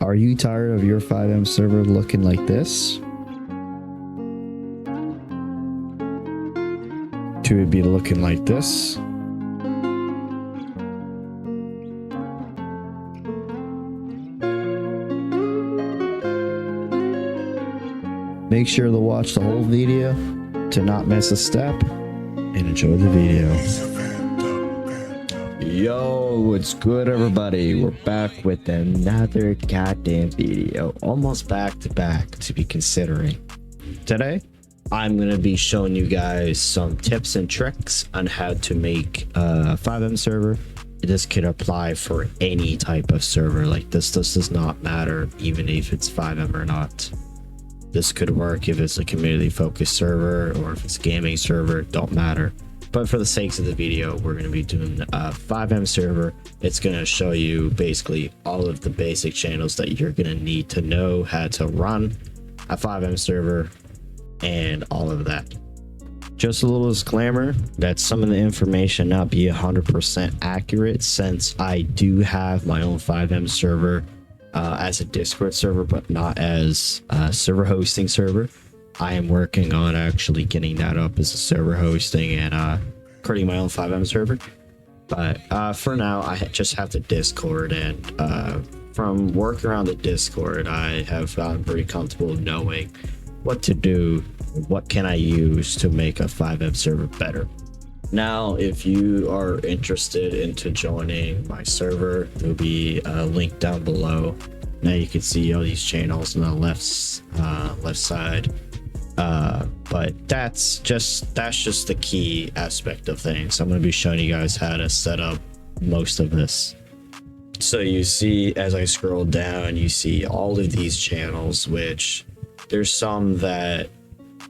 Are you tired of your Fivem server looking like this? To it be looking like this? Make sure to watch the whole video to not miss a step, and enjoy the video. Yo, what's good everybody? We're back with another goddamn video. Almost back to back to be considering. Today, I'm going to be showing you guys some tips and tricks on how to make a Fivem server. This could apply for any type of server. Like this does not matter even if it's Fivem or not. This could work if it's a community focused server or if it's a gaming server, don't matter. But for the sakes of the video, we're going to be doing a Fivem server. It's going to show you basically all of the basic channels that you're going to need to know how to run a Fivem server and all of that. Just a little disclaimer that some of the information not be 100% accurate, since I do have my own Fivem server as a Discord server, but not as a server hosting server. I am working on actually getting that up as a server hosting and creating my own Fivem server. But for now, I just have the Discord, and from work around the Discord, I have gotten pretty comfortable knowing what to do, what can I use to make a Fivem server better. Now, if you are interested into joining my server, there'll be a link down below. Now you can see all these channels on the left side. But that's just the key aspect of things. I'm going to be showing you guys how to set up most of this. So you see, as I scroll down, you see all of these channels, which there's some that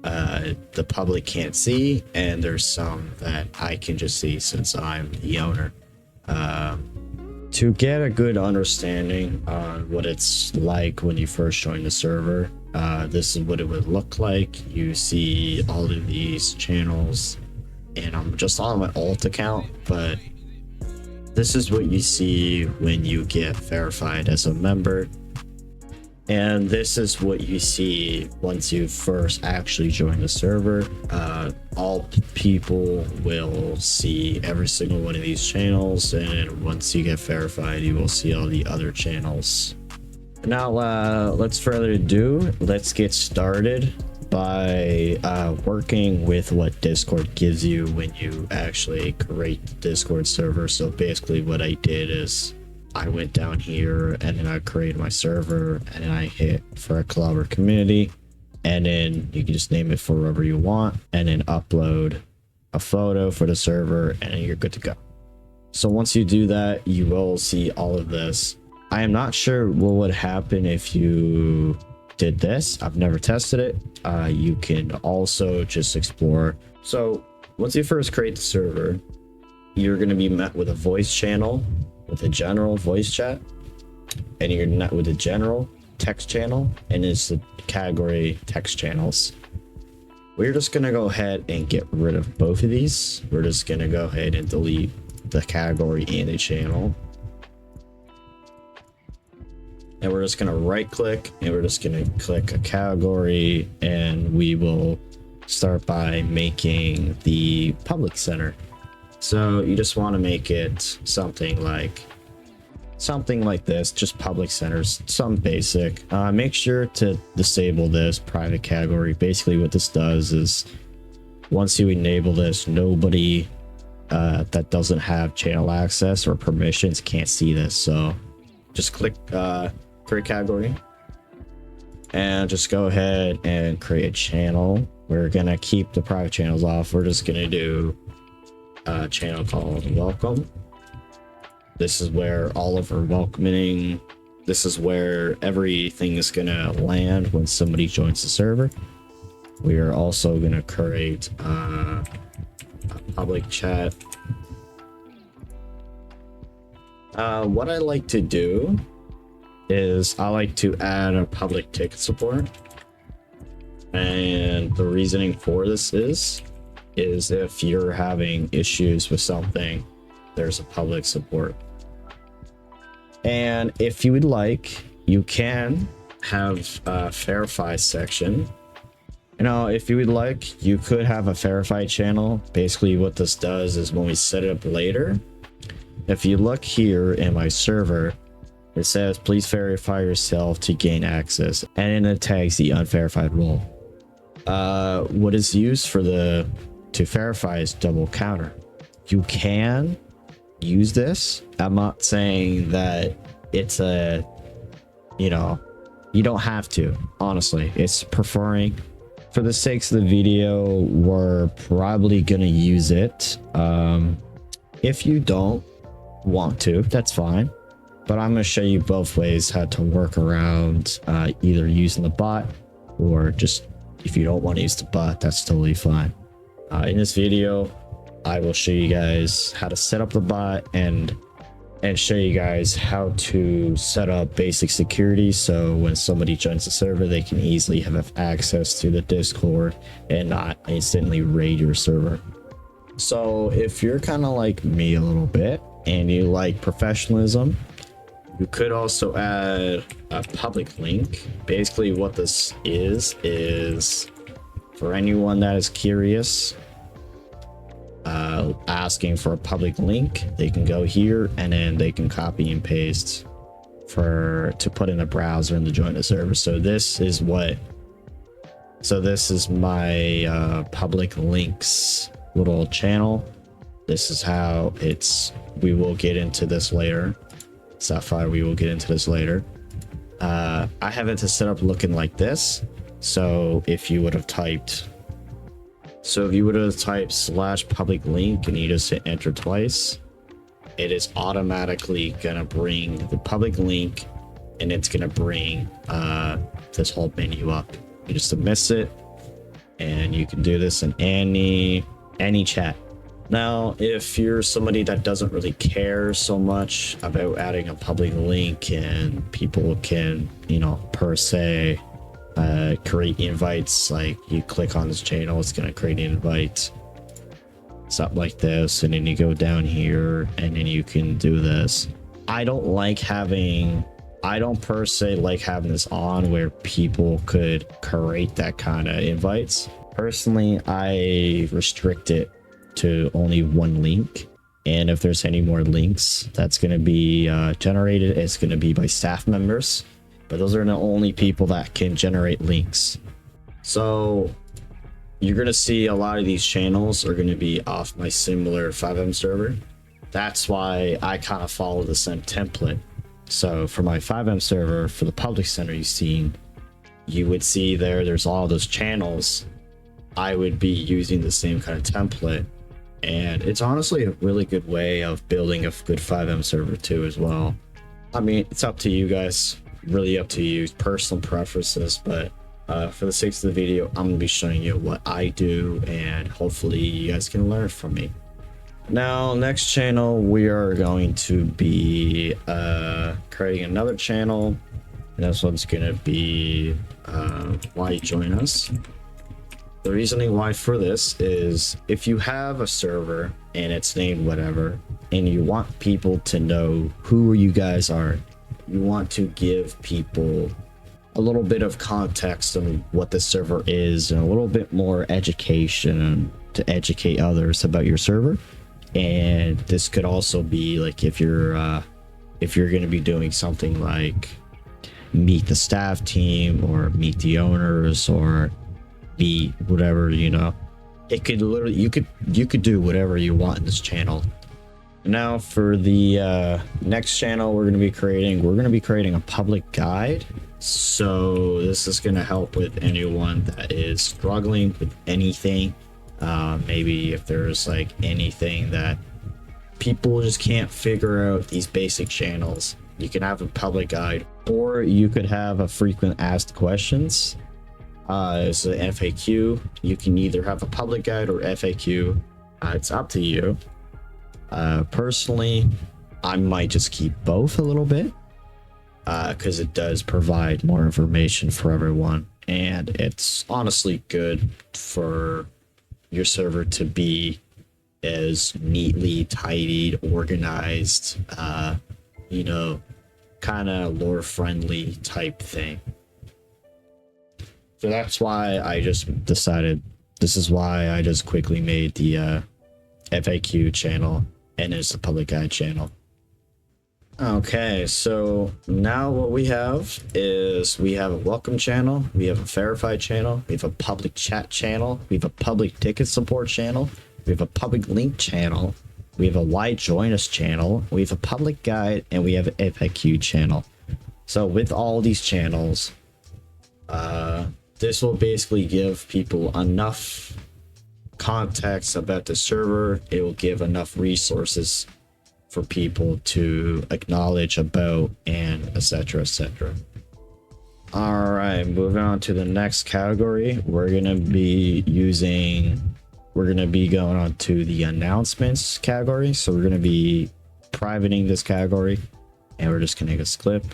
the public can't see, and there's some that I can just see since I'm the owner. To get a good understanding on what it's like when you first join the server, this is what it would look like. You see all of these channels, and I'm just on my alt account, but this is what you see when you get verified as a member. And this is what you see once you first actually join the server. All people will see every single one of these channels, and once you get verified, you will see all the other channels. Now, let's further ado. Let's get started by working with what Discord gives you when you actually create the Discord server. So basically what I did is I went down here and then I created my server, and then I hit for a club or community, and then you can just name it for whatever you want, and then upload a photo for the server, and then you're good to go. So once you do that, you will see all of this. I am not sure what would happen if you did this. I've never tested it. You can also just explore. So once you first create the server, you're going to be met with a voice channel, with a general voice chat, and you're met with a general text channel, and it's the category text channels. We're just gonna go ahead and get rid of both of these. We're just gonna go ahead and delete the category and the channel, and we're just gonna right click, and we're just gonna click a category, and we will start by making the public center. So you just want to make it something like this, just public centers, some basic. Make sure to disable this private category. Basically what this does is once you enable this, nobody that doesn't have channel access or permissions can't see this. So just click create category and just go ahead and create a channel. We're gonna keep the private channels off. We're just gonna do a channel called welcome. This is where all of our welcoming, this is where everything is gonna land when somebody joins the server. We are also gonna create a public chat. What I like to do is I like to add a public ticket support, and the reasoning for this is if you're having issues with something, there's a public support. And if you would like, You can have a verify section. You know, if you would like, you could have a verify channel. Basically what this does is when we set it up later, if you look here in my server, it says please verify yourself to gain access, and then it tags the unverified role. What is used for to verify is double counter. You can use this. I'm not saying that it's a, you know, you don't have to. Honestly, it's preferring. For the sakes of the video, we're probably gonna use it. If you don't want to, that's fine, but I'm gonna show you both ways how to work around either using the bot, or just if you don't want to use the bot, that's totally fine. In this video, I will show you guys how to set up the bot and show you guys how to set up basic security, so when somebody joins the server, they can easily have access to the Discord and not instantly raid your server. So if you're kind of like me a little bit and you like professionalism, you could also add a public link. Basically what this is for anyone that is curious, asking for a public link, they can go here and then they can copy and paste to put in the browser and to join the server. So this is my public links little channel. This is how we will get into this later. Sapphire, we will get into this later. I have it to set up looking like this. So if you would have typed /public link and you just hit enter twice, it is automatically gonna bring the public link, and it's gonna bring this whole menu up. You just submit it, and you can do this in any chat. Now, if you're somebody that doesn't really care so much about adding a public link and people can, you know, per se create invites, like you click on this channel, it's gonna create an invite, something like this, and then you go down here and then you can do this. I don't per se like having this on where people could create that kind of invites. Personally, I restrict it to only one link, and if there's any more links that's going to be generated, it's going to be by staff members, but those are the only people that can generate links. So you're going to see a lot of these channels are going to be off my similar Fivem server. That's why I kind of follow the same template. So for my Fivem server, for the public center you would see there's all those channels. I would be using the same kind of template, and it's honestly a really good way of building a good Fivem server too as well. I mean, it's up to you guys, really up to you, personal preferences, but for the sake of the video, I'm gonna be showing you what I do, and hopefully you guys can learn from me. Now, next channel, we are going to be creating another channel, and this one's gonna be why join us. The reasoning why for this is if you have a server and it's named whatever, and you want people to know who you guys are, you want to give people a little bit of context on what the server is and a little bit more education to educate others about your server. And this could also be like if you're going to be doing something like meet the staff team or meet the owners or be whatever, you know, it could literally, you could do whatever you want in this channel. Now for the next channel we're going to be creating a public guide. So this is going to help with anyone that is struggling with anything. Maybe if there's like anything that people just can't figure out, these basic channels, you can have a public guide, or you could have a frequent asked questions. It's an FAQ. You can either have a public guide or FAQ. It's up to you. Personally, I might just keep both a little bit, because it does provide more information for everyone, and it's honestly good for your server to be as neatly tidied, organized, you know, kind of lore friendly type thing. So that's why I just decided, this is why I just quickly made the FAQ channel, and it's a public guide channel. Okay, so now what we have is we have a welcome channel, we have a verified channel, we have a public chat channel, we have a public ticket support channel, we have a public link channel, we have a why join us channel, we have a public guide, and we have an FAQ channel. So with all these channels, this will basically give people enough context about the server. It will give enough resources for people to acknowledge about, and etc, etc. All right, moving on to the next category. We're gonna be going on to the announcements category. So we're gonna be privating this category, and we're just gonna make a clip,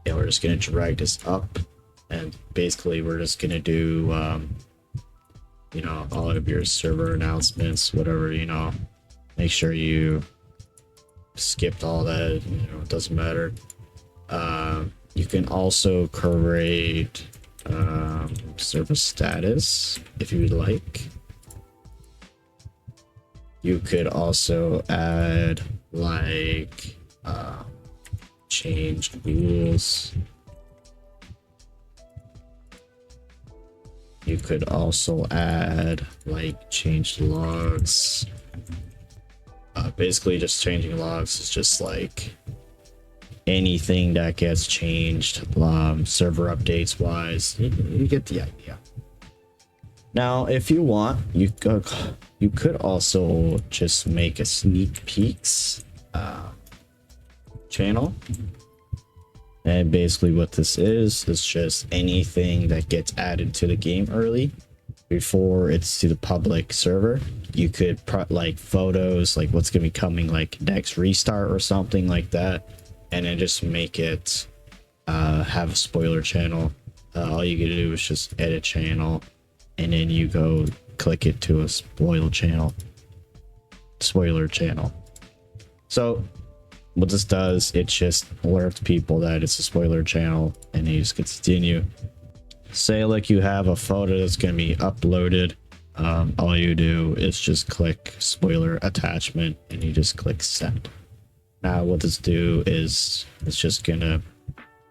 and we're just gonna drag this up, and basically we're just gonna do you know, all of your server announcements, whatever, you know, make sure you skipped all that, you know, it doesn't matter. You can also create server status if you would like. You could also add like change rules. You could also add like change logs. Basically just changing logs is just like anything that gets changed, server updates wise. You get the idea. Now if you want, you could also just make a sneak peeks channel. And basically what this is just anything that gets added to the game early before it's to the public server. You could like photos, like what's gonna be coming, like next restart or something like that, and then just make it have a spoiler channel. All you gotta do is just edit channel, and then you go click it to a spoiler channel. So what this does, it just alerts people that it's a spoiler channel, and you just continue. Say like you have a photo that's going to be uploaded, all you do is just click spoiler attachment, and you just click send. Now what this do is it's just gonna,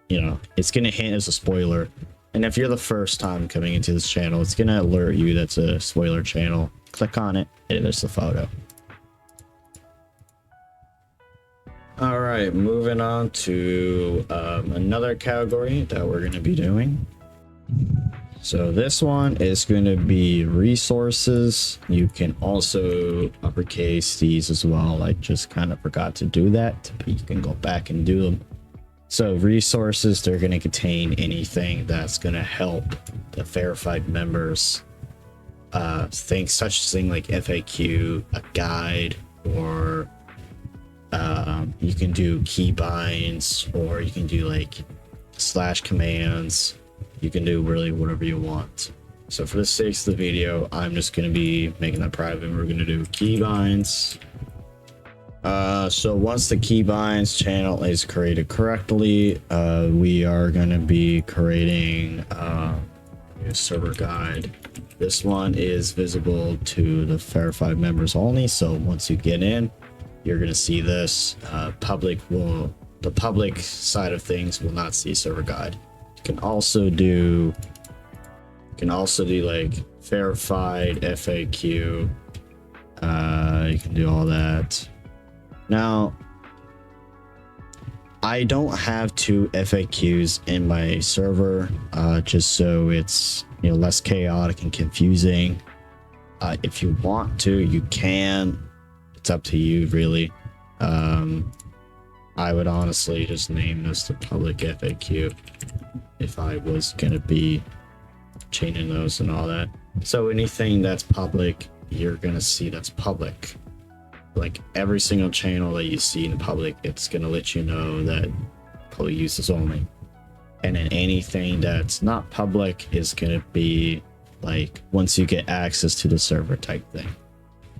you know, it's gonna hint as a spoiler, and if you're the first time coming into this channel, it's gonna alert you that's a spoiler channel. Click on it, and there's the photo. All right, moving on to another category that we're going to be doing. So this one is going to be resources. You can also uppercase these as well. I just kind of forgot to do that, but you can go back and do them. So resources, they're going to contain anything that's going to help the verified members. Things such as thing like FAQ, a guide, or you can do keybinds, or you can do like slash commands. You can do really whatever you want. So for the sake of the video, I'm just going to be making that private. We're going to do keybinds. So once the keybinds channel is created correctly, we are going to be creating a server guide. This one is visible to the verified members only. So once you get in, you're going to see this. The public side of things will not see server guide. You can also do like verified FAQ. You can do all that. Now, I don't have 2 FAQs in my server, just so it's, you know, less chaotic and confusing. If you want to, you can. It's up to you, really. I would honestly just name this the public FAQ if I was gonna be changing those and all that. So anything that's public, you're gonna see that's public. Like every single channel that you see in public, it's gonna let you know that public uses only. And then anything that's not public is gonna be like once you get access to the server type thing.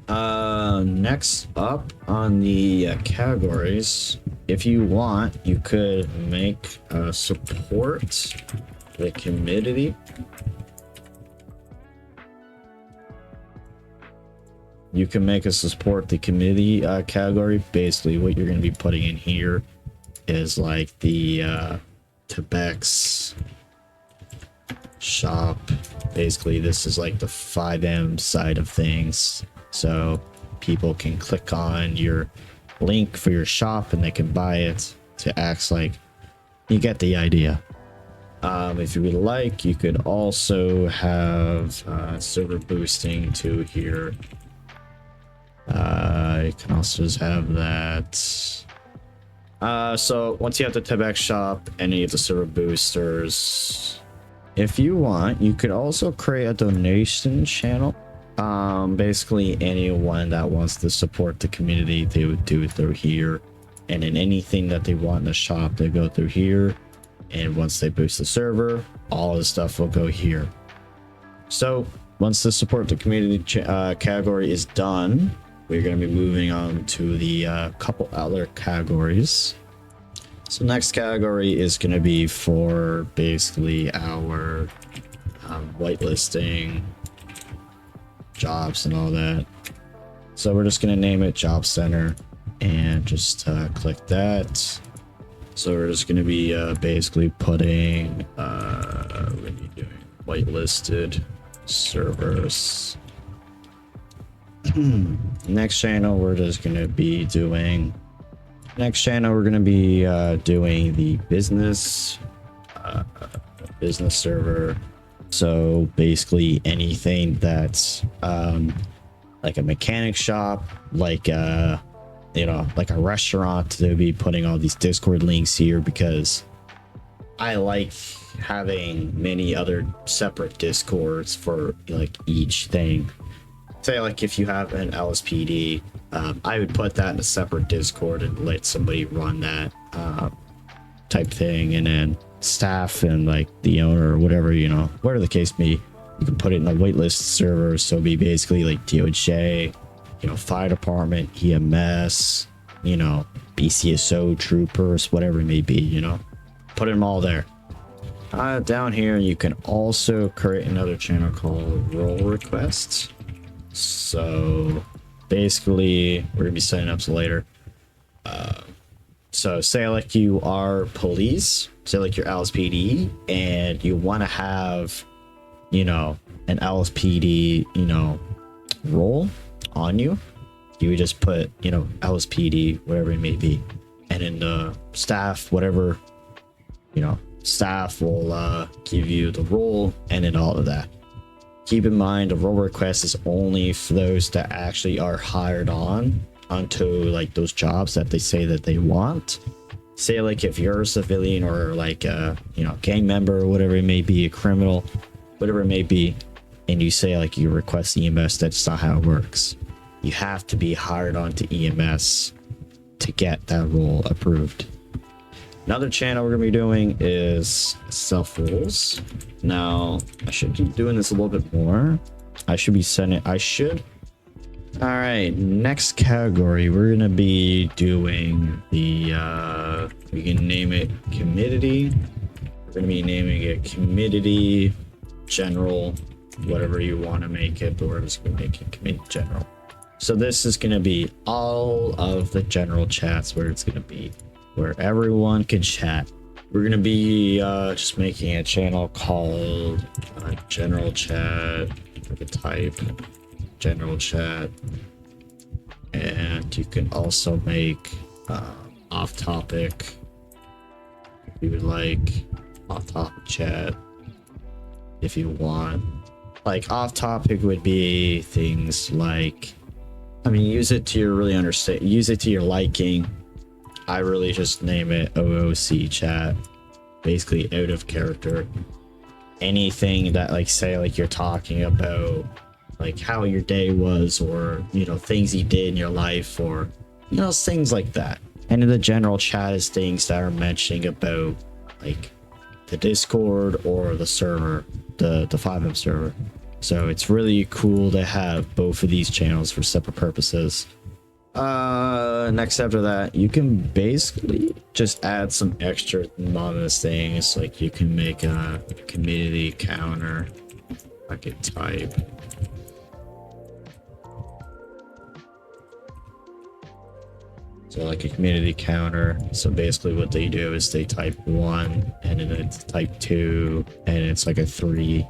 Next up on the categories, if you want, you could make support the community. You can make a support the community category. Basically, what you're going to be putting in here is like the Tebex shop. Basically, this is like the Fivem side of things. So people can click on your link for your shop and they can buy it to act like you get the idea. If you would like, you could also have server boosting to here. You can also just have that. So once you have the Tebex shop and you have the server boosters, if you want, you could also create a donation channel. Basically anyone that wants to support the community, they would do it through here, and then anything that they want in the shop, they go through here. And once they boost the server, all the stuff will go here. So once the support the community category is done, we're going to be moving on to the couple other categories. So next category is going to be for basically our whitelisting jobs and all that. So we're just going to name it Job Center and just click that. So we're just going to be basically putting what are you doing? Whitelisted servers. Next channel we're just going to be doing doing the business server. So basically anything that's like a mechanic shop, like like a restaurant, to be putting all these Discord links here, because I like having many other separate Discords for like each thing. Say like if you have an LSPD, I would put that in a separate Discord and let somebody run that type thing, and then staff and like the owner or whatever, whatever the case may be, you can put it in a waitlist server. So it'd be basically like DOJ, fire department, EMS, BCSO troopers, whatever it may be, put them all there. Down here you can also create another channel called role requests. So basically we're gonna be setting up later. So say like you are police, say like you're LSPD, and you want to have an LSPD role on you, you would just put LSPD, whatever it may be, and then the staff, whatever, staff will give you the role and then all of that. Keep in mind, the role request is only for those that actually are hired on onto like those jobs that they say that they want. Say like if you're a civilian or like a gang member or whatever it may be, a criminal, whatever it may be, and you say like you request EMS, that's not how it works. You have to be hired on to EMS to get that role approved. Another channel we're gonna be doing is self roles. Now I should be doing this a little bit more. All right, next category we're gonna be doing the we can name it community. We're gonna be naming it community general, whatever you want to make it, but we're just gonna make it community general. So this is gonna be all of the general chats where it's gonna be where everyone can chat. We're gonna be just making a channel called general chat. We can type general chat, and you can also make off topic if you would like, off topic chat if you want. Like off topic would be things like, use it to your use it to your liking. I really just name it OOC chat, basically out of character. Anything that like say like you're talking about like how your day was, or things you did in your life, or things like that. And in the general chat is things that are mentioning about like the Discord or the server, the Fivem server. So it's really cool to have both of these channels for separate purposes. Next after that, you can basically just add some extra anonymous things. Like you can make a community counter. I could type. So like a community counter. So basically what they do is they type 1 and then it's type 2 and it's like a 3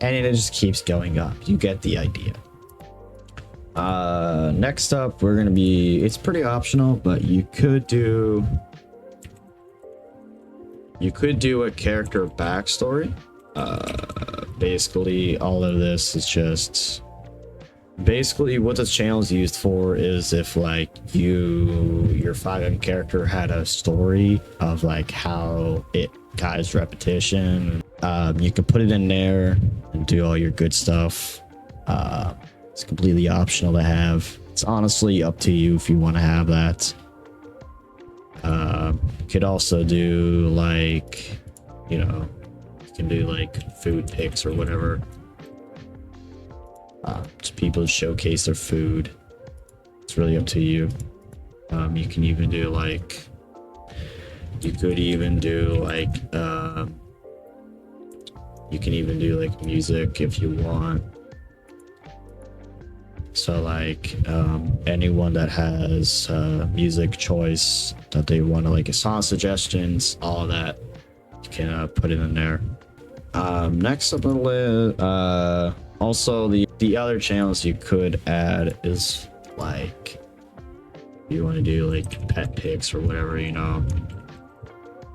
and it just keeps going up. You get the idea. Next up we're gonna be, it's pretty optional, but you could do a character backstory. Basically all of this is just basically what this channel is used for is if like your Fivem character had a story of like how it got its repetition, you can put it in there and do all your good stuff. It's completely optional to have. It's honestly up to you if you want to have that. You could also do like, you know, you can do like food pics or whatever. Just people showcase their food. It's really up to you. You can even do like, you could even do like, you can even do like music if you want. So like anyone that has music choice that they want to like song suggestions, all of that, you can put it in there. Next up on the list, also the other channels you could add is like you want to do like pet pics or whatever, you know,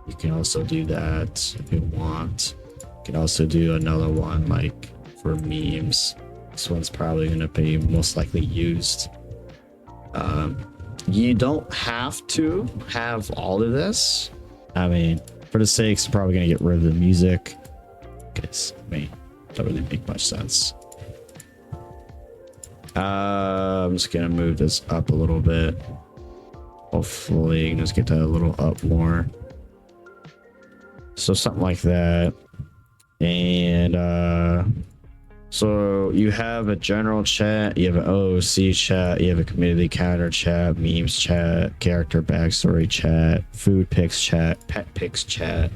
you can also do that if you want. You can also do another one like for memes. This one's probably going to be most likely used. You don't have to have all of this. I mean, for the sakes, I'm probably going to get rid of the music because, I mean, it doesn't really make much sense. I'm just going to move this up a little bit. Hopefully, you can just get that a little up more. So something like that. And, so you have a general chat, you have an OOC chat, you have a community counter chat, memes chat, character backstory chat, food pics chat, pet pics chat.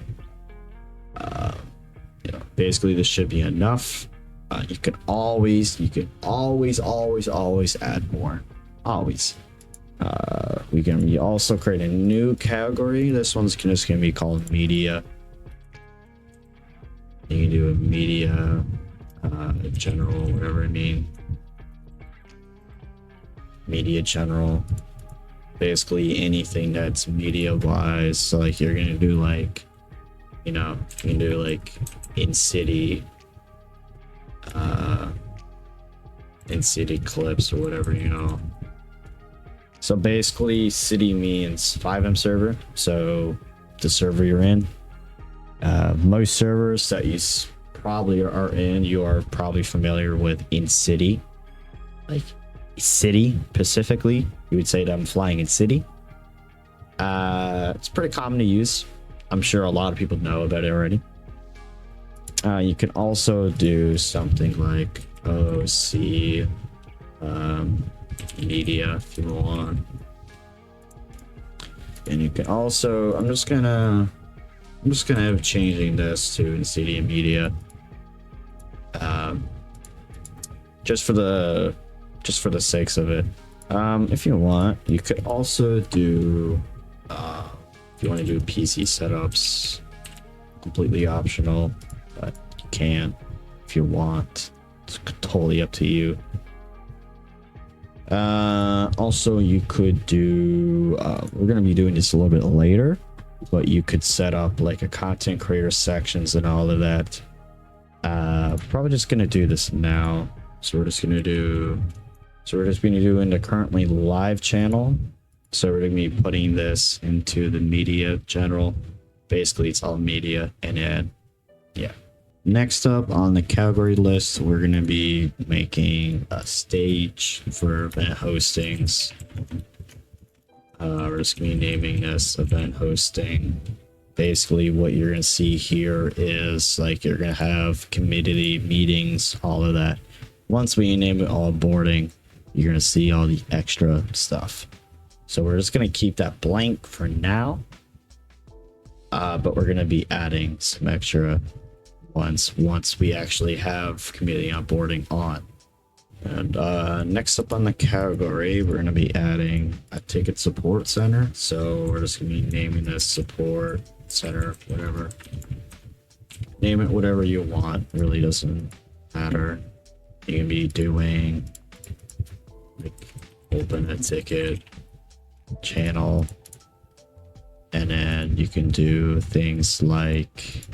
You know, basically this should be enough. You can always add more. Always. We also create a new category. This one's just gonna be called media. You can do a media. General, whatever I mean. Media general. Basically anything that's media wise. So like you're gonna do like, you know, you can do like in city clips or whatever, you know. So basically city means Fivem server. So the server you're in. Most servers that you probably are in, you are probably familiar with in city, like city specifically. You would say that I'm flying in city. It's pretty common to use. I'm sure a lot of people know about it already. You can also do something like OC media if you want, and you can also, I'm just gonna have changing this to in city and media. Just for the sakes of it. If you want, you could also do if you want to do PC setups, completely optional, but you can if you want. It's totally up to you. Also you could do we're gonna be doing this a little bit later, but you could set up like a content creator sections and all of that. Probably just gonna do this now. So we're just gonna do in the currently live channel. So we're gonna be putting this into the media general. Basically it's all media, and then yeah. Next up on the category list, we're gonna be making a stage for event hostings. We're just gonna be naming this event hosting. basically what you're gonna see here is like you're gonna have community meetings, all of that. Once we name it onboarding, you're gonna see all the extra stuff. So we're just gonna keep that blank for now, but we're gonna be adding some extra ones once we actually have community onboarding on. And next up on the category, we're gonna be adding a ticket support center. So we're just gonna be naming this support center, whatever. Name it whatever you want, really doesn't matter. You can be doing like open a ticket channel, and then you can do things like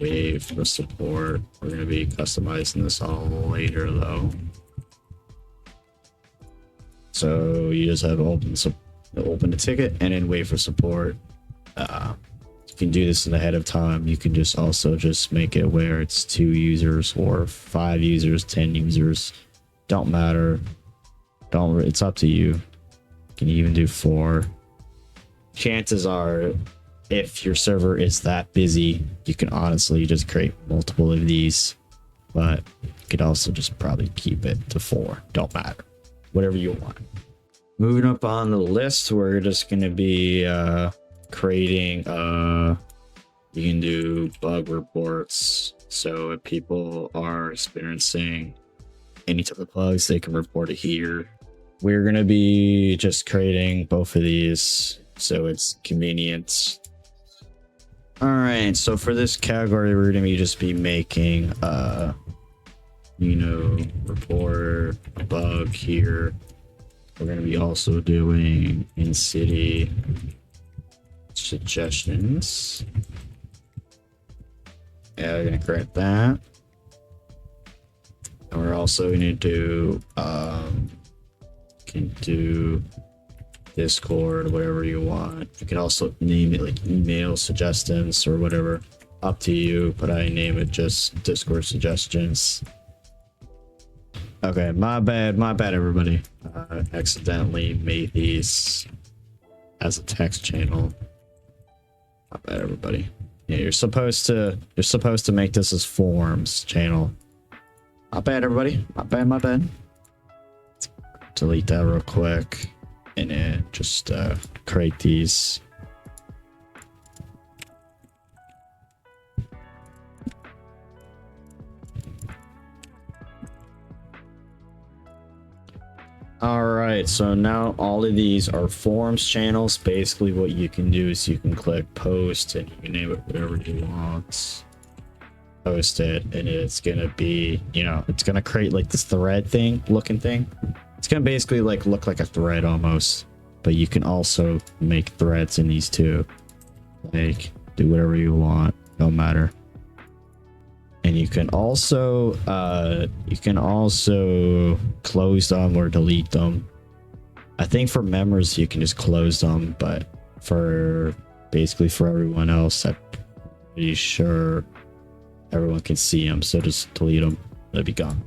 wave for support. We're going to be customizing this all later though, so you just have open a ticket and then wait for support. You can do this ahead of time. You can just also just make it where it's 2 users or 5 users, 10 users, don't matter. It's up to you. You can even do 4. Chances are, if your server is that busy, you can honestly just create multiple of these, but you could also just probably keep it to 4. Don't matter, whatever you want. Moving up on the list, we're just going to be creating you can do bug reports. So if people are experiencing any type of bugs, they can report it here. We're going to be just creating both of these so it's convenient. All right, so for this category, we're going to just be making report a bug here. We're going to be also doing in city suggestions. Yeah, we're going to create that. And we're also going to do can do Discord, whatever you want. You can also name it like email suggestions or whatever, up to you, but I name it just Discord suggestions. Okay, my bad everybody. I accidentally made these as a text channel. My bad everybody. Yeah, you're supposed to make this as forms channel. My bad everybody. My bad. Let's delete that real quick and then just create these. All right, so now all of these are forms channels. Basically what you can do is you can click post and you can name it whatever you want. Post it, and it's gonna be, it's gonna create like this thread looking thing. It's gonna basically like look like a thread almost, but you can also make threads in these too. Like do whatever you want, no matter. And you can also close them or delete them. I think for members you can just close them, but for everyone else, I'm pretty sure everyone can see them, so just delete them. They'll be gone.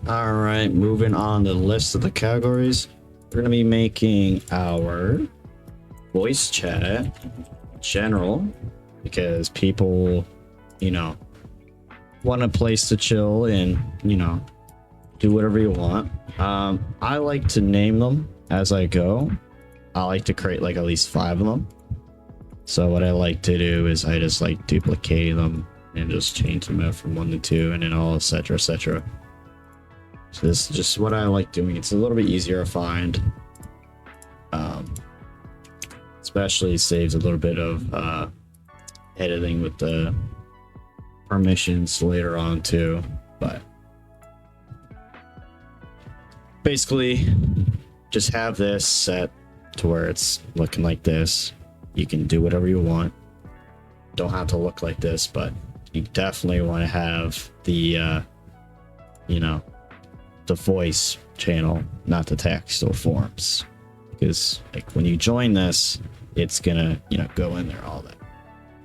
All right, moving on to the list of the categories. We're gonna be making our voice chat general, because people, want a place to chill and do whatever you want. I like to name them as I go. I like to create like at least 5 of them. So what I like to do is I just like duplicate them and just change them out from 1 to 2 and then all etc. So this is just what I like doing. It's a little bit easier to find, especially saves a little bit of editing with the permissions later on too. But basically just have this set to where it's looking like this. You can do whatever you want, don't have to look like this, but you definitely want to have the the voice channel, not the text or forms, because like when you join this, it's gonna go in there all that.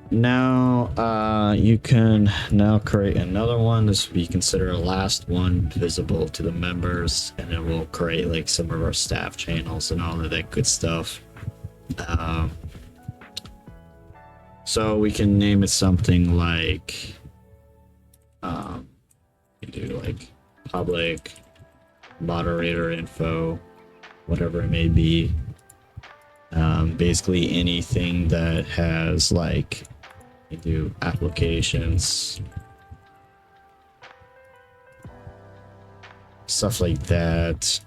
Now you can now create another one. This will be considered a last one visible to the members, and then we'll create like some of our staff channels and all of that good stuff. Um, so we can name it something like, you do like public moderator info, whatever it may be. Basically anything that has like, you do applications, stuff like that.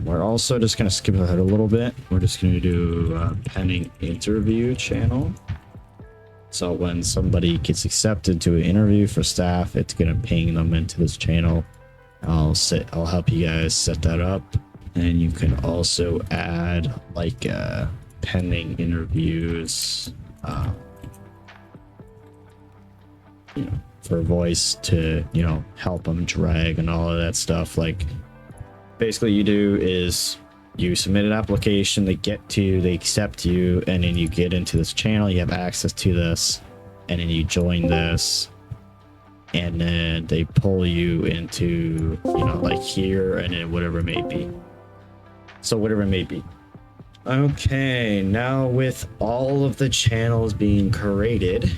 We're also just gonna skip ahead a little bit. We're just gonna do pending interview channel. So when somebody gets accepted to an interview for staff, it's gonna ping them into this channel. I'll help you guys set that up, and you can also add like pending interviews, you know, for voice to, you know, help them drag and all of that stuff. Like basically you do is you submit an application, they get to you, they accept you, and then you get into this channel, you have access to this, and then you join this, and then they pull you into, you know, like here, and then whatever it may be. So whatever it may be. Okay, now with all of the channels being created,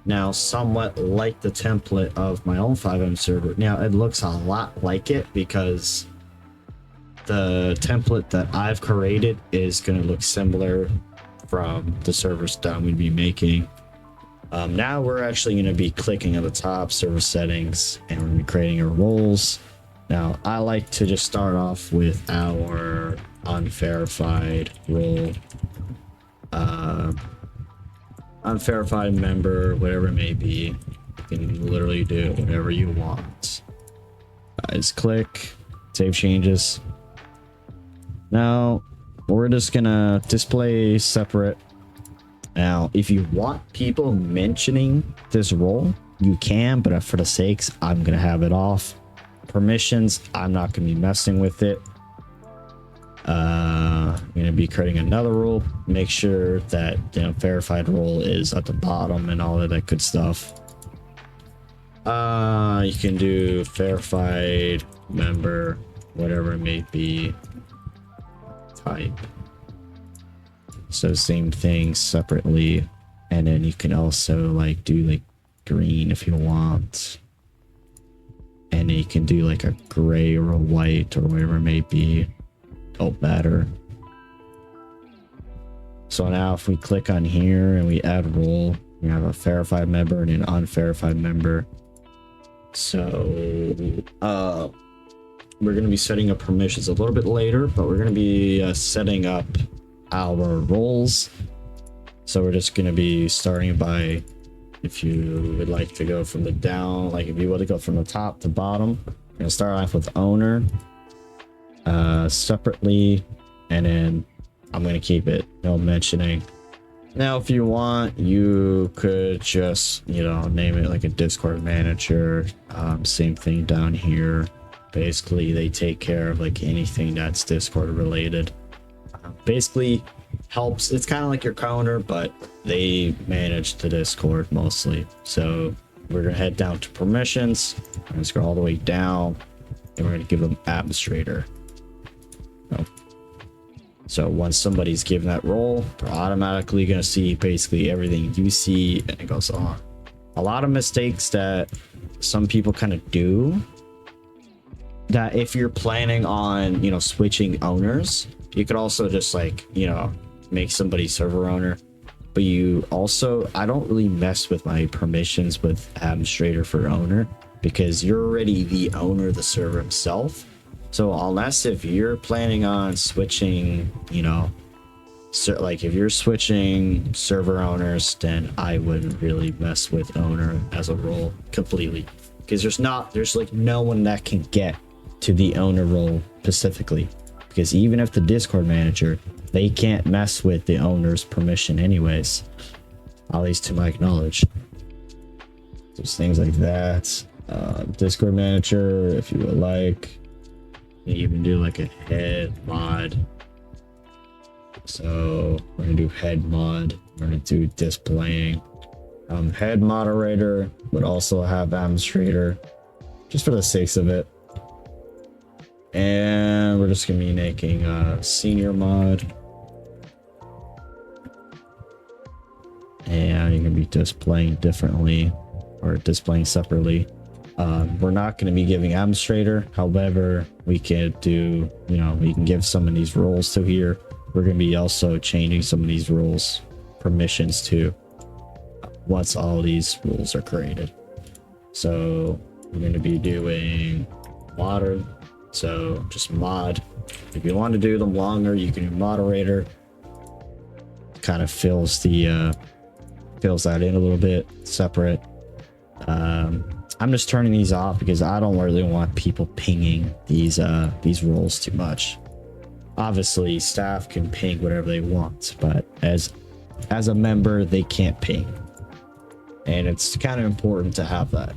now somewhat like the template of my own Fivem server. Now it looks a lot like it because the template that I've created is going to look similar from the servers that I'm going to be making. Now we're actually going to be clicking at the top, server settings, and we're going to be creating our roles. Now I like to just start off with our unverified role, unverified member, whatever it may be. You can literally do whatever you want. Just click save changes. Now we're just gonna display separate. Now if you want people mentioning this role, you can, but for the sakes, I'm gonna have it off. Permissions, I'm not gonna be messing with it. I'm gonna be creating another role. Make sure that, you know, verified role is at the bottom and all of that good stuff. You can do verified member, whatever it may be, type. So same thing separately, and then you can also like do like green if you want, and then you can do like a gray or a white or whatever it may be. Oh, better. So now if we click on here and we add role, we have a verified member and an unverified member. So we're going to be setting up permissions a little bit later, but we're going to be setting up our roles. So we're just going to be starting by, if you would like to go from the down, like if you want to go from the top to bottom, we're going to start off with owner separately, and then I'm going to keep it no mentioning. Now if you want, you could just, you know, name it like a Discord manager. Same thing down here. Basically they take care of like anything that's Discord related. Basically helps, it's kind of like your counter, but they manage the Discord mostly. So we're gonna head down to permissions, we're gonna scroll all the way down, and we're gonna give them administrator. So once somebody's given that role, they're automatically going to see basically everything you see, and it goes on. A lot of mistakes that some people kind of do, that if you're planning on, you know, switching owners, you could also just like, you know, make somebody server owner. But you also, I don't really mess with my permissions with administrator for owner, because you're already the owner of the server himself. So unless if you're planning on switching, you know, like if you're switching server owners, then I wouldn't really mess with owner as a role completely, because there's like no one that can get to the owner role specifically, because even if the Discord manager, they can't mess with the owner's permission anyways, at least to my knowledge. There's things like that. Discord manager, if you would like. You even do like a head mod. So we're gonna do head mod. We're gonna do displaying. Head moderator would also have administrator, just for the sakes of it. And we're just gonna be making a senior mod. now you're going to be displaying differently or displaying separately. We're not going to be giving administrator. However, we can do, you know, we can give some of these roles to here. We're going to be also changing some of these roles permissions to once all these rules are created. So we're going to be doing modder. So just mod. If you want to do them longer, you can do moderator. Kind of fills the fills that in a little bit separate. I'm just turning these off because I don't really want people pinging these roles too much. Obviously staff can ping whatever they want, but as a member they can't ping, and it's kind of important to have that.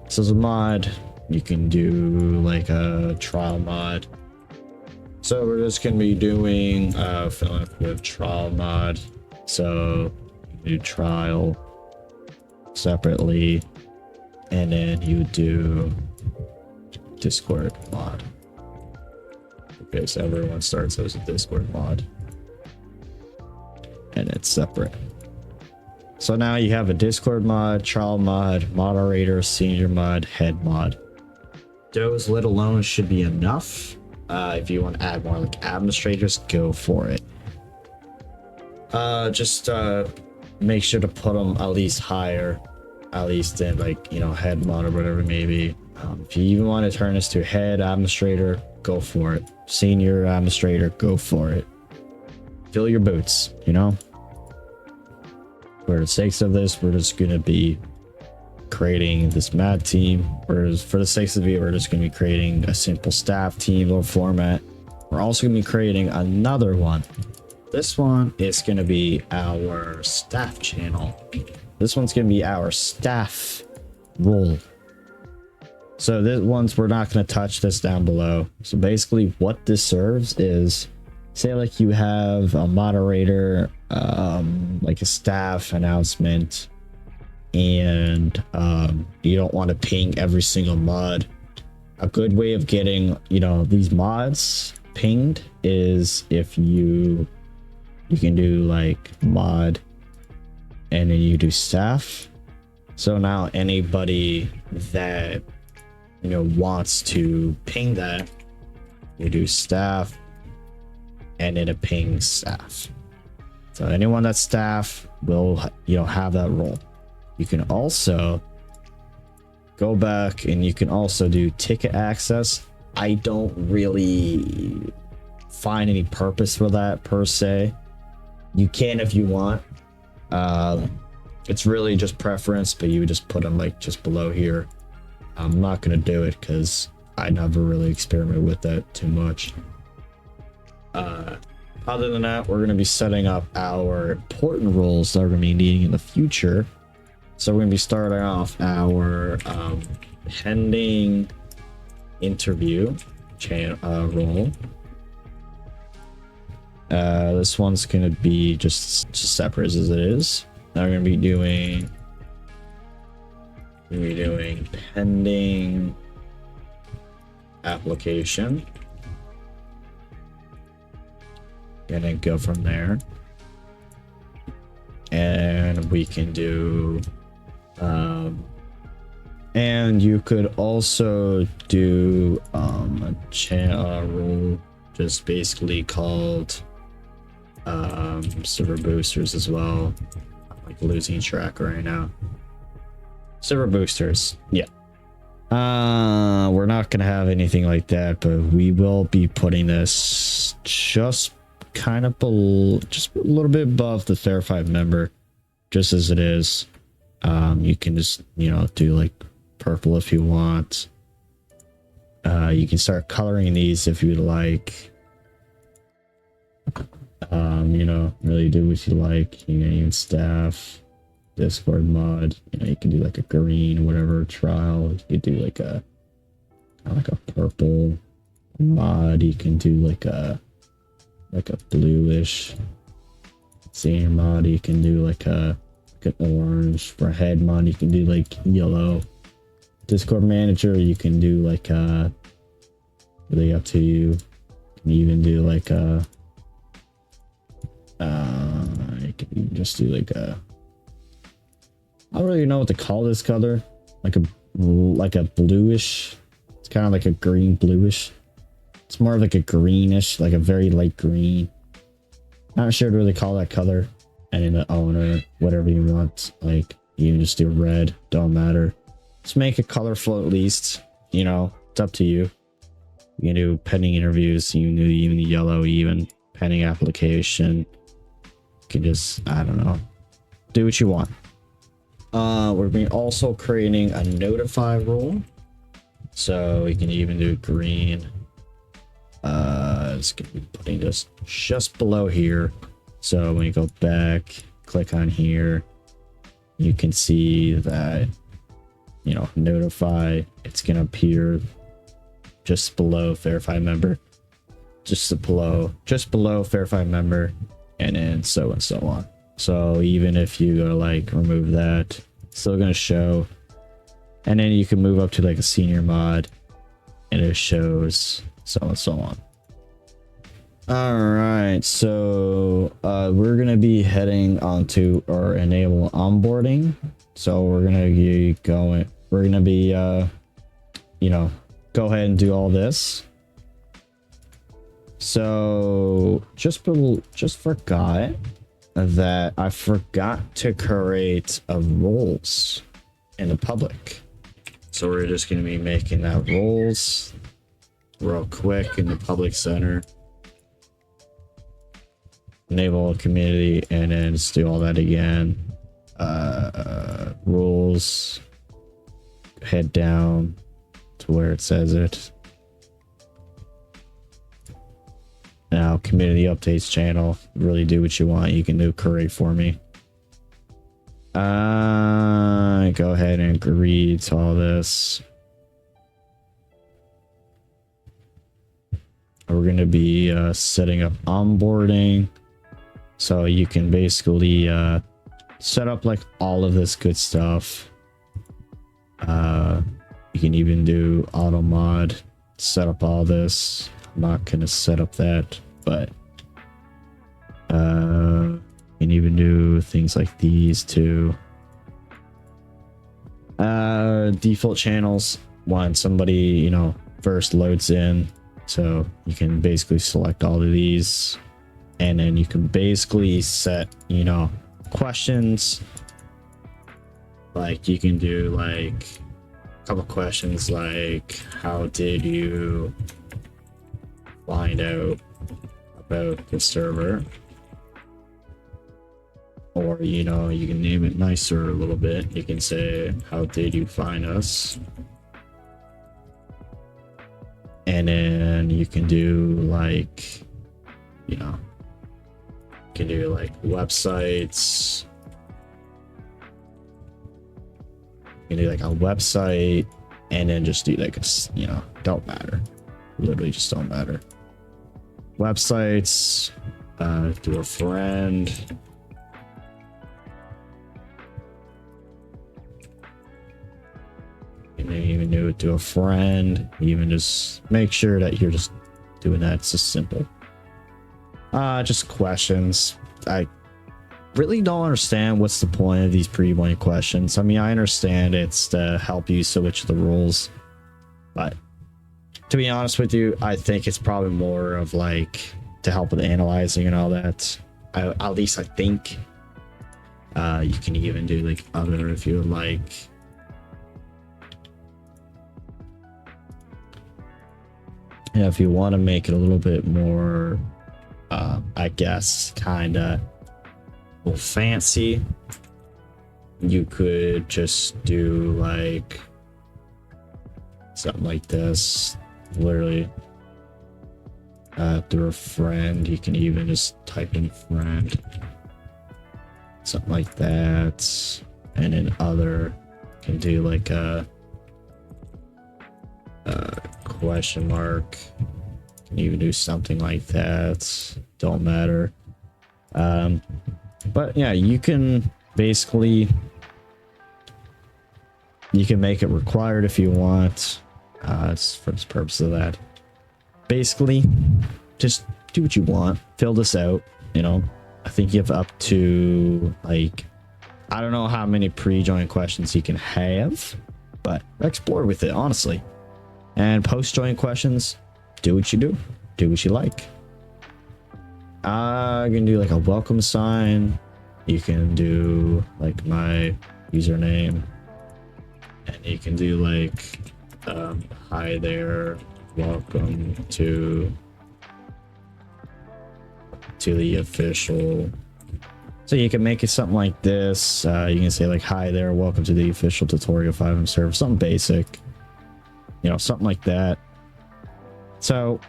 So as a mod, you can do like a trial mod. So we're just going to be doing filling up with trial mod. So you do trial separately, and then you do Discord mod. Okay, so everyone starts as a Discord mod, and it's separate. So now you have a Discord mod, trial mod, moderator, senior mod, head mod. Those let alone should be enough. If you want to add more like administrators, go for it. Just make sure to put them at least higher, at least in like, you know, head mod or whatever maybe. If you even want to turn this to head administrator, go for it. Senior administrator, go for it. Fill your boots, you know. For the sakes of this, we're just gonna be creating this mad team. For the sakes of it, we're just going to be creating a simple staff team little format. We're also going to be creating another one. This one is going to be our staff channel. This one's going to be our staff role. So this one's, we're not going to touch this down below. So basically what this serves is, say like you have a moderator, like a staff announcement, and you don't want to ping every single mod. A good way of getting, you know, these mods pinged is if you can do like mod and then you do staff. So now anybody that, you know, wants to ping that, you do staff and then it pings staff. So anyone that's staff will, you know, have that role. You can also go back and you can also do ticket access. I don't really find any purpose for that per se. You can if you want. It's really just preference, but you would just put them like just below here. I'm not going to do it because I never really experimented with that too much. Other than that, we're going to be setting up our important roles that we're going to be needing in the future. So we're going to be starting off our pending interview role. This one's going to be just separate as it is. Now we're going to be doing pending application. And then go from there. And we can do and you could also do a channel role just basically called server boosters as well. I'm like losing track right now. Server boosters, yeah. We're not gonna have anything like that, but we will be putting this just kind of just a little bit above the Fivem member, just as it is. You can just, you know, do like purple if you want. You can start coloring these if you'd like. You know, really do what you like. You know, even staff, Discord mod. You know, you can do like a green or whatever trial. You could do like a purple mod. You can do like a bluish senior mod. You can do like an orange. For head mod, you can do like yellow. Discord manager, you can do like really up to you. You can even do like you you can just do like a, I don't really know what to call this color, like a bluish. It's kind of like a green bluish. It's more like a greenish, like a very light green. Not sure to really call that color. And in the owner, whatever you want, like you can just do red, don't matter. Just make it colorful at least, you know, it's up to you. You can do pending interviews, you can do even the yellow, even pending application. You can just, I don't know, do what you want. We're also creating a notify rule. So we can even do green. It's gonna be putting this just below here. So when you go back, click on here, you can see that, you know, notify, it's gonna appear just below verify member, just below verify member, and then so and so on. So even if you go to like remove that, it's still gonna show. And then you can move up to like a senior mod and it shows so and so on. All right, so we're gonna be heading onto our enable onboarding. So we're gonna be going, we're gonna be you know, go ahead and do all this. So just forgot that I forgot to create a roles in the public. So we're just going to be making that roles real quick in the public center. Enable community and then just do all that again. Rules. Head down to where it says it. Now community updates channel. Really do what you want. You can do create for me. Go ahead and agree to all this. We're going to be setting up onboarding. So you can basically set up like all of this good stuff. You can even do auto mod, set up all this. I'm not going to set up that, but you can even do things like these too. Default channels when somebody, you know, first loads in. So you can basically select all of these and then you can basically set, you know, questions. Like you can do like a couple questions like, how did you find out about the server? Or, you know, you can name it nicer a little bit. You can say, how did you find us? And then you can do like, you know, you can do like websites. You can do like a website and then just do like a, you know, don't matter. Literally just don't matter. Websites, do a friend. You may even do it to a friend. Even just make sure that you're just doing that. It's just simple. Just questions. I really don't understand what's the point of these pre-blank questions. I mean, I understand it's to help you switch the rules, but to be honest with you, I think it's probably more of like to help with analyzing and all that. At least I think. You can even do like other if you would like. Yeah, if you want to make it a little bit more, I guess, kind of fancy, you could just do like something like this. Literally, through a friend, you can even just type in friend, something like that, and then other can do like a question mark. Can even do something like that. Don't matter. But yeah, you can basically, you can make it required if you want. It's for the purpose of that. Basically, just do what you want. Fill this out, you know. I think you have up to like, I don't know how many pre-join questions you can have, but explore with it, honestly. And post-join questions, do what you do what you like. You can do like a welcome sign. You can do like my username, and you can do like, hi there, welcome to the official. So you can make it something like this. You can say like, hi there, welcome to the official tutorial Fivem server, something basic, you know, something like that. So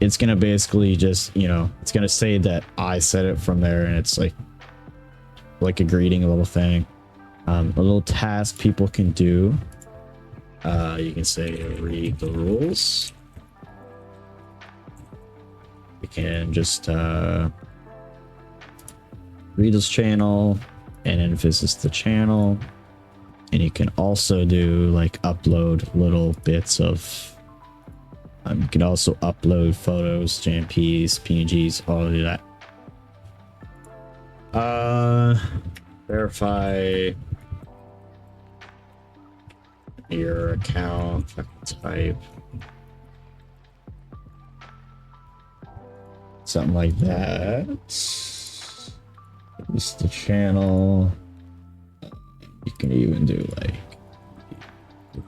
it's gonna basically just, you know, it's gonna say that I said it from there, and it's like a greeting, a little thing, a little task people can do. You can say read the rules. You can just read this channel and then visit the channel, and you can also do like upload little bits of, you can also upload photos, JMPs, PNGs, all of that. Verify your account, type something like that. This is the channel. You can even do like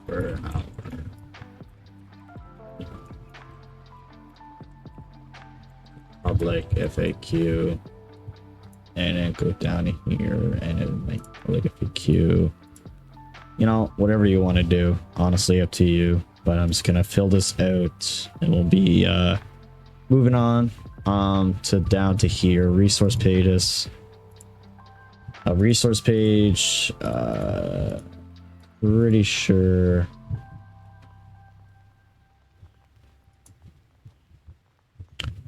per hour. Public FAQ, and then go down here and then make public FAQ. You know, whatever you want to do, honestly, up to you. But I'm just gonna fill this out, and we'll be moving on to down to here, resource pages. A resource page, pretty sure.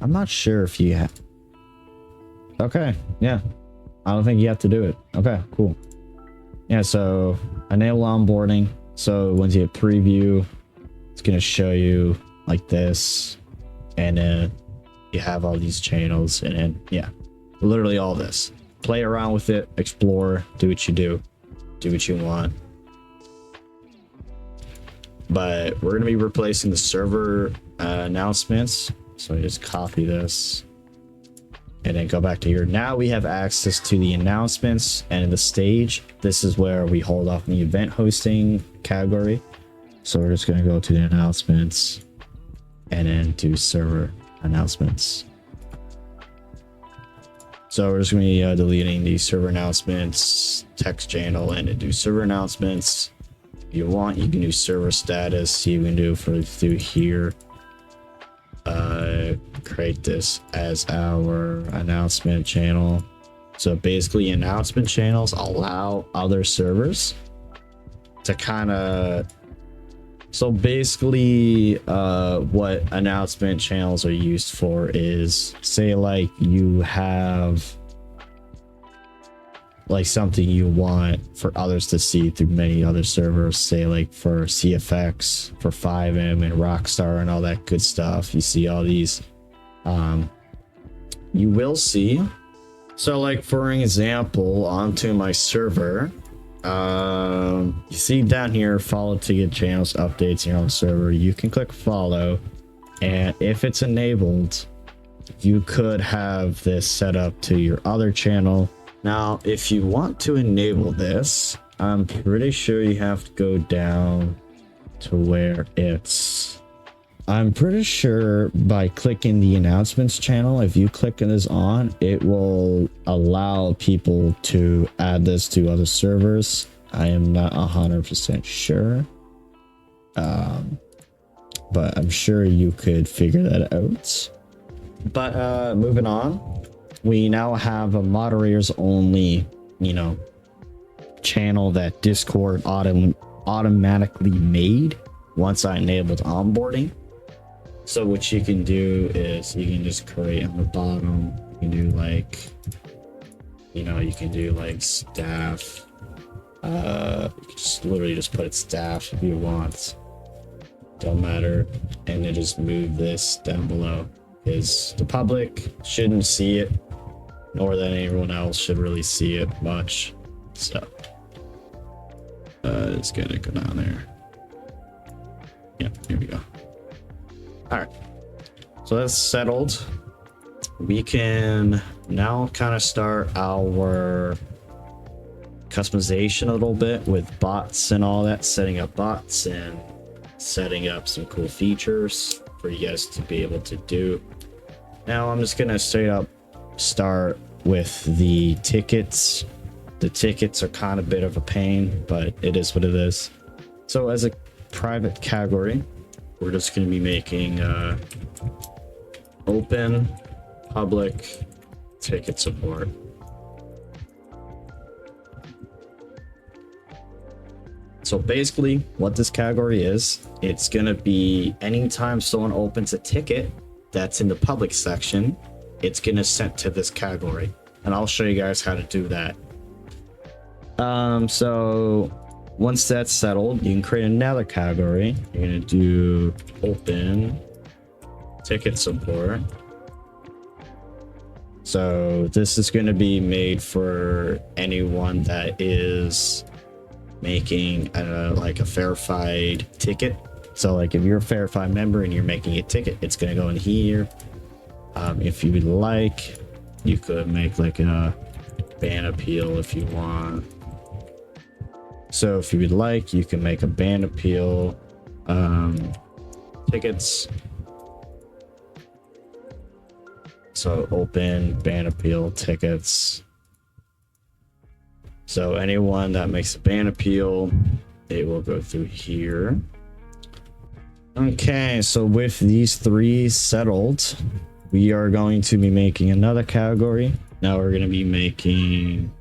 I'm not sure if you have. Okay, yeah. I don't think you have to do it. Okay, cool. Yeah, so enable onboarding. So once you hit preview, it's gonna show you like this, and then you have all these channels, and then yeah, literally all this. Play around with it, explore, do what you do what you want. But we're gonna be replacing the server announcements. So I just copy this and then go back to here. Now we have access to the announcements and the stage. This is where we hold off the event hosting category. So we're just going to go to the announcements and then do server announcements. So we're just going to be deleting the server announcements text channel and then do server announcements. If you want, you can do server status. You can do through here. Create this as our announcement channel. So basically, announcement channels allow other servers to kind of, so basically what announcement channels are used for is, say like you have like something you want for others to see through many other servers, say like for CFX, for Fivem and Rockstar and all that good stuff. You see all these, you will see. So like for an example, onto my server, you see down here, follow to get channels updates your own server. You can click follow, and if it's enabled, you could have this set up to your other channel. Now, if you want to enable this, I'm pretty sure you have to go down to where it's, I'm pretty sure by clicking the announcements channel, if you click this on, it will allow people to add this to other servers. I am not 100% sure, but I'm sure you could figure that out. But moving on. We now have a moderators only, you know, channel that Discord automatically made once I enabled onboarding. So what you can do is you can just create on the bottom, you can do like, you know, you can do like staff. You can just literally just put it staff if you want. Don't matter. And then just move this down below, because the public shouldn't see it. nor that anyone else should really see it much. So it's gonna go down there. Yeah, here we go. All right, so that's settled. We can now kind of start our customization a little bit with bots and all that, setting up bots and setting up some cool features for you guys to be able to do. Now I'm just gonna straight up start with the tickets. The tickets are kind of a bit of a pain, but it is what it is. So as a private category, we're just going to be making open public ticket support. So basically what this category is, it's going to be anytime someone opens a ticket that's in the public section, it's going to send to this category. And I'll show you guys how to do that. So once that's settled, you can create another category. You're going to do open ticket support. So this is going to be made for anyone that is making like a verified ticket. So like if you're a verified member and you're making a ticket, it's going to go in here. If you would like, you could make like a ban appeal if you want. So if you would like, you can make a ban appeal tickets. So open ban appeal tickets. So anyone that makes a ban appeal, it will go through here. Okay, so with these three settled, we are going to be making another category. Now we're going to be making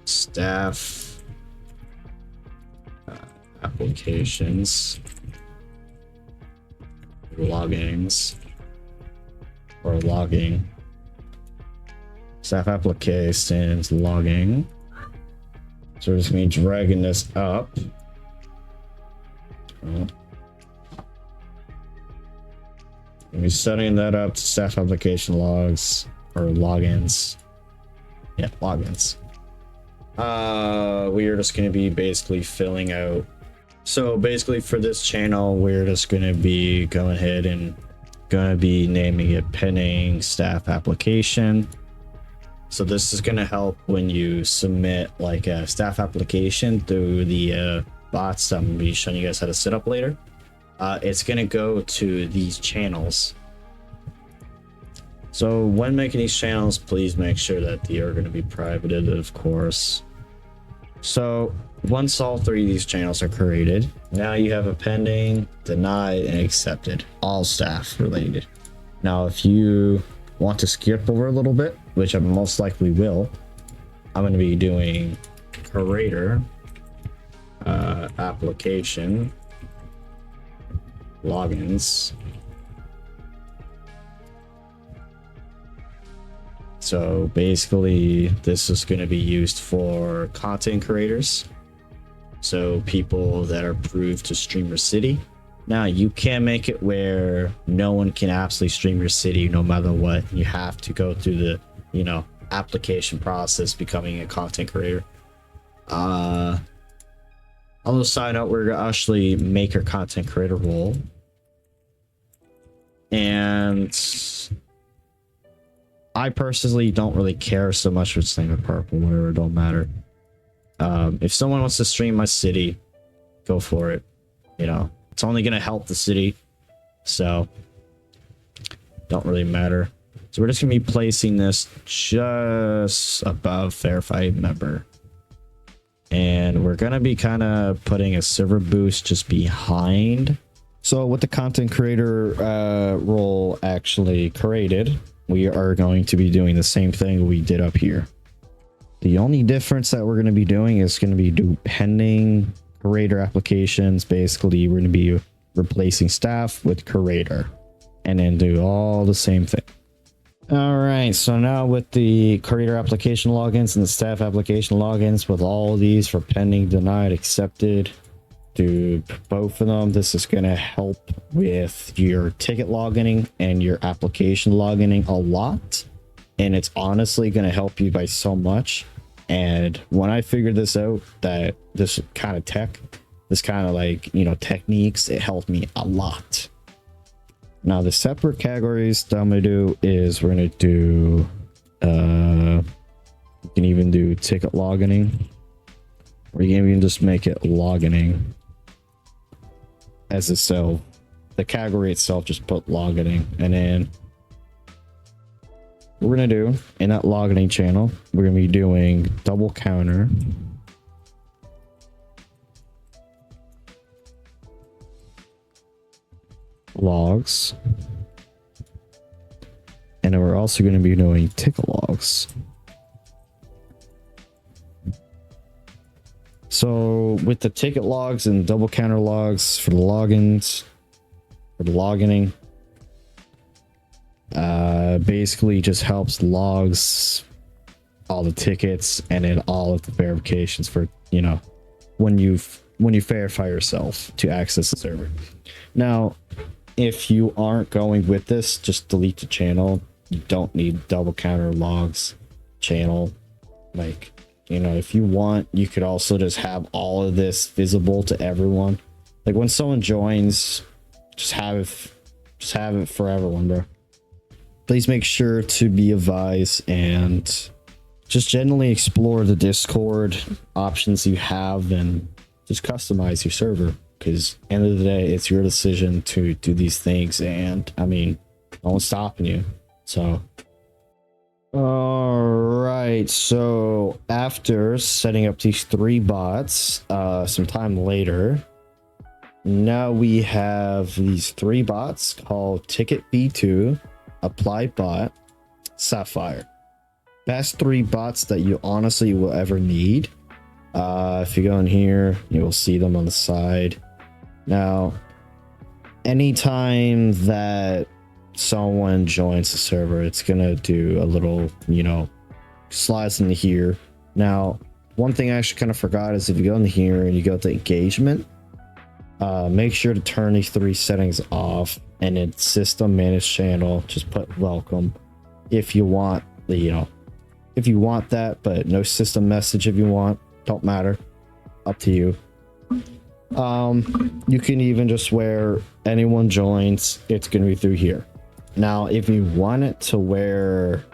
staff applications logins or logging. Staff applications logging. So we're just going to be dragging this up. We're setting that up to staff application logs or logins. Yeah, logins. We are just going to be basically filling out. So basically for this channel, we're just going to be going ahead and going to be naming it pending staff application. So this is going to help when you submit like a staff application through the bots that I'm going to be showing you guys how to set up later. It's going to go to these channels. So when making these channels, please make sure that they are going to be privated, of course. So once all three of these channels are created, now you have a pending, denied, and accepted, all staff related. Now, if you want to skip over a little bit, which I most likely will, I'm going to be doing creator application logins. So basically this is going to be used for content creators, so people that are approved to stream your city. Now you can make it where no one can absolutely stream your city no matter what. You have to go through the application process becoming a content creator. On the side note, we're gonna actually make our content creator role, and I personally don't really care so much with Sling of Purple, whatever, it don't matter. If someone wants to stream my city, go for it. It's only gonna help the city, so don't really matter. So we're just gonna be placing this just above verified member, and we're gonna be kind of putting a server boost just behind. So with the content creator role actually created, we are going to be doing the same thing we did up here. The only difference that we're going to be doing is going to be do pending creator applications. Basically, we're going to be replacing staff with creator and then do all the same thing. All right, so now with the creator application logins and the staff application logins, with all these for pending, denied, accepted, do both of them. This is going to help with your ticket logging and your application logging a lot, and it's honestly going to help you by so much. And when I figured this out, that this kind of tech, this kind of like, you know, techniques, it helped me a lot. Now the separate categories that I'm going to do is we're going to do you can even do ticket logging, or you can even just make it logging as itself. The category itself, just put logging, and then what we're gonna do in that logging channel, we're gonna be doing double counter, logs, and then we're also going to be doing ticket logs. So with the ticket logs and double counter logs for the logins, for the logging, basically just helps logs all the tickets and then all of the verifications for, you know, when you verify yourself to access the server. Now, if you aren't going with this, just delete the channel. You don't need double counter logs channel. Like, you know, if you want, you could also just have all of this visible to everyone. Like when someone joins, just have it for everyone, bro. Please make sure to be advised and just generally explore the Discord options you have and just customize your server, because end of the day, it's your decision to do these things, and I mean, no one's stopping you. So all right, so after setting up these 3 bots some time later, now we have these 3 bots called Ticket B2, Apply Bot, Sapphire. Best 3 bots that you honestly will ever need. If you go in here, you will see them on the side. Now, anytime that someone joins the server, it's gonna do a little, you know, slides into here. Now, one thing I actually kind of forgot is if you go in here and you go to engagement, make sure to turn these 3 settings off, and in system manage channel, just put welcome if you want the, you know, if you want that, but no system message if you want, don't matter, up to you. You can even just where anyone joins, it's gonna be through here. Now, if you want it to where,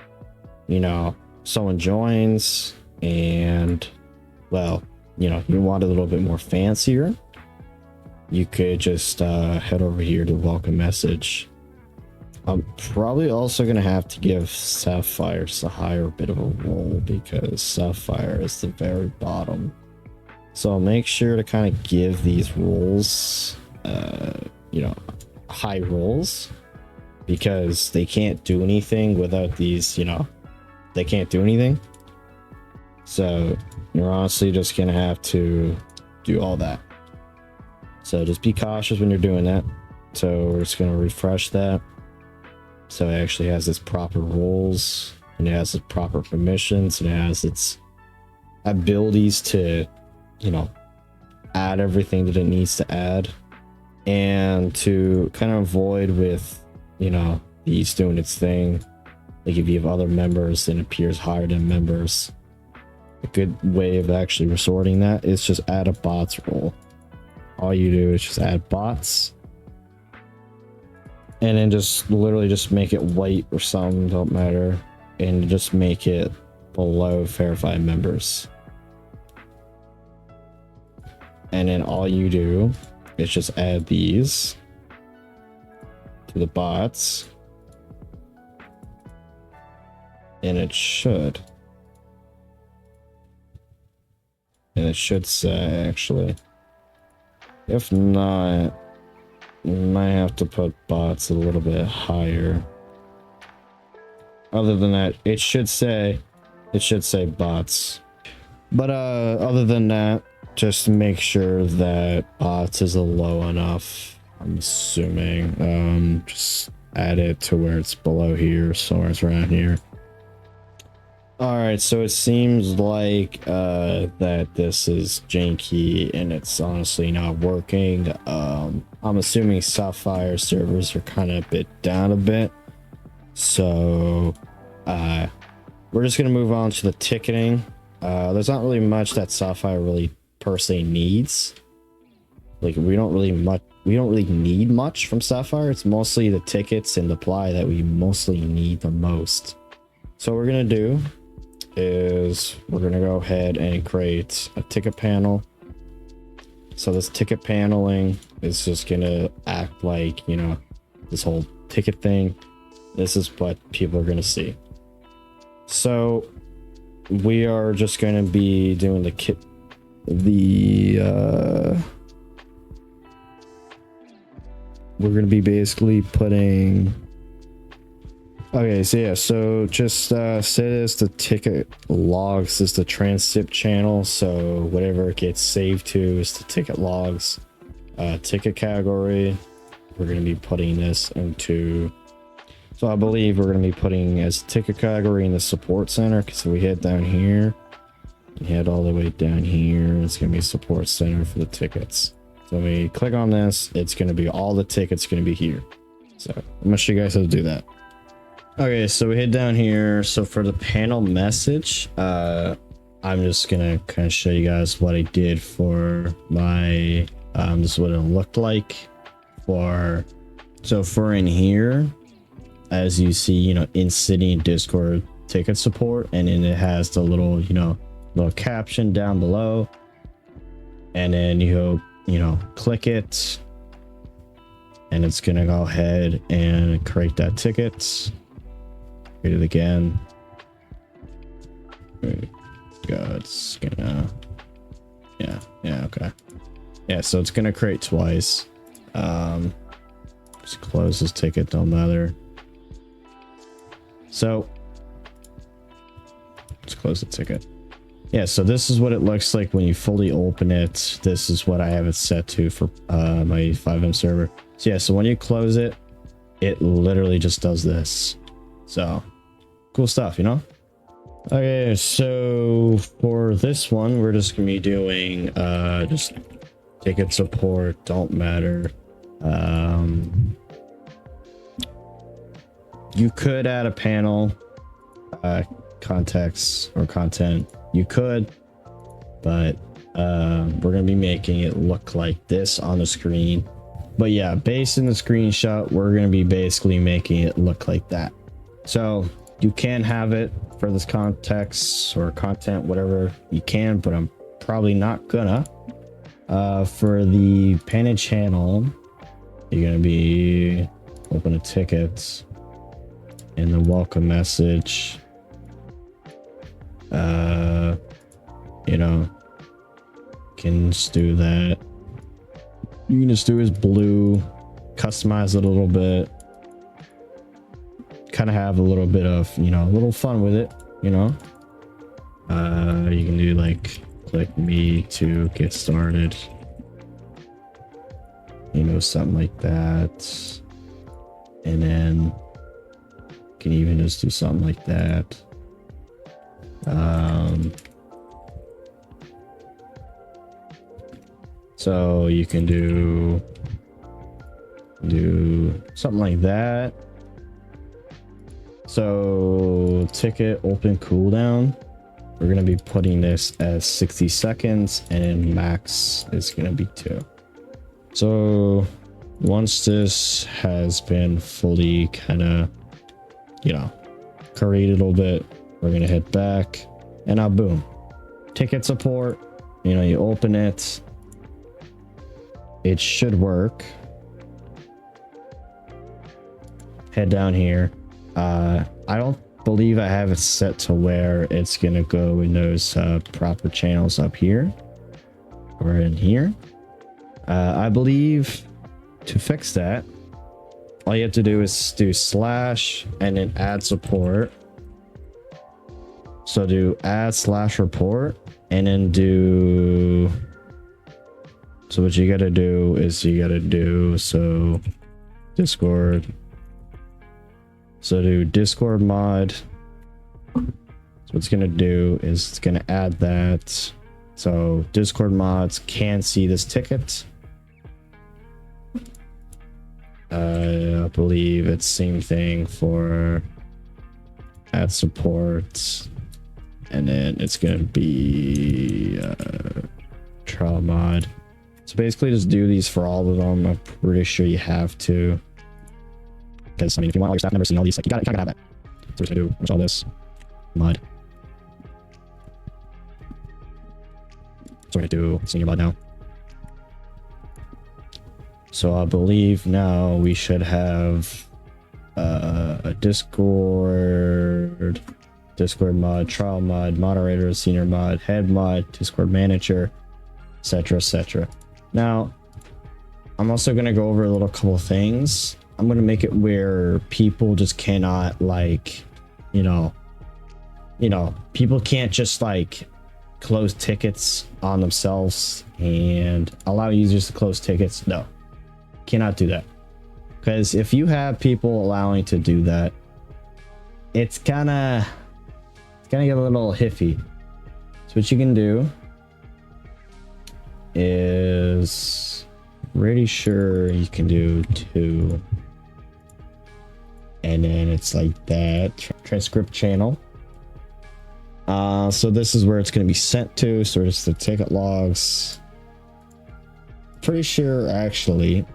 you know, someone joins and, well, you know, you want it a little bit more fancier, you could just head over here to welcome message. I'm probably also going to have to give Sapphire a higher bit of a role, because Sapphire is the very bottom. So make sure to kind of give these roles, you know, high roles, because they can't do anything without these, you know, they can't do anything. So you're honestly just going to have to do all that. So just be cautious when you're doing that. So we're just going to refresh that. So it actually has its proper roles, and it has its proper permissions, and it has its abilities to, you know, add everything that it needs to add. And to kind of avoid with, you know, these doing its thing, like if you have other members, then it appears higher than members. A good way of actually resorting that is just add a bots role. All you do is just add bots, and then just literally just make it white or something, don't matter, and just make it below verified members. And then all you do is just add these to the bots, and it should say, actually, if not, you might have to put bots a little bit higher. Other than that, it should say bots. But other than that, just make sure that bots is a low enough, I'm assuming. Just add it to where it's below here, somewhere it's around here. All right, so it seems like that this is janky and it's honestly not working. I'm assuming Sapphire servers are kind of down a bit. So we're just gonna move on to the ticketing. There's not really much that Sapphire really per se needs. Like we don't really need much from Sapphire. It's mostly the tickets and the ply that we mostly need the most. So what we're gonna do is we're gonna go ahead and create a ticket panel. So this ticket paneling is just gonna act like, you know, this whole ticket thing. This is what people are gonna see. So we are just gonna be doing we're gonna be basically putting. Okay, so yeah, so just set as the ticket logs is the transip channel. So whatever it gets saved to is the ticket logs. Ticket category, we're going to be putting this into. So I believe we're going to be putting as ticket category in the support center. So we head down here, and head all the way down here. It's going to be support center for the tickets. So when we click on this, it's going to be all the tickets going to be here. So I'm going to show you guys how to do that. Okay, so we head down here. So for the panel message, I'm just gonna kind of show you guys what I did for my this is what it looked like for. So for in here, as you see, you know, in City and Discord ticket support, and then it has the little, you know, little caption down below, and then you know, click it, and it's gonna go ahead and create that ticket. Create it again. It's gonna, yeah, okay, yeah. So it's gonna create twice. Just close this ticket, don't matter. So let's close the ticket. Yeah, so this is what it looks like when you fully open it. This is what I have it set to for my Fivem server. So yeah, so when you close it, it literally just does this. So cool stuff, you know? Okay, so for this one, we're just gonna be doing just ticket support, don't matter. You could add a panel, context or content. You could, but we're gonna be making it look like this on the screen. But yeah, based in the screenshot, we're gonna be basically making it look like that. So you can have it for this context or content, whatever you can, but I'm probably not gonna. For the painted channel, you're gonna be open a ticket and the welcome message. You know, can just do that. You can just do his blue, customize it a little bit, kind of have a little bit of, you know, a little fun with it, you know. You can do like click me to get started, you know, something like that. And then you can even just do something like that. So you can do something like that. So ticket open cooldown, we're gonna be putting this as 60 seconds and max is gonna be 2. So once this has been fully kind of, you know, created a little bit, we're gonna hit back and now boom, ticket support. You know, you open it, it should work. Head down here. I don't believe I have it set to where it's gonna go in those proper channels up here or in here. I believe to fix that, all you have to do is do slash and then add support. So do add slash report and then do. So what you gotta do is you gotta do so Discord. So do Discord mod. what it's going to do is it's going to add that. So Discord mods can see this ticket. I believe it's same thing for add support. And then it's going to be trial mod. So basically just do these for all of them. I'm pretty sure you have to. Because, I mean, if you want all your staff members seeing all these, like, you gotta have that. So we're just gonna do all this mod. So we're gonna do senior mod now. So I believe now we should have a Discord mod, trial mod, moderator, senior mod, head mod, Discord manager, etc, etc. Now, I'm also gonna go over a little couple things. I'm gonna make it where people just cannot, like, you know, people can't just like close tickets on themselves and allow users to close tickets. No, cannot do that. Because if you have people allowing to do that, it's gonna get a little iffy. So what you can do is, pretty sure you can do 2. And then it's like that. Transcript channel. So this is where it's going to be sent to. So it's the ticket logs. Pretty sure, actually.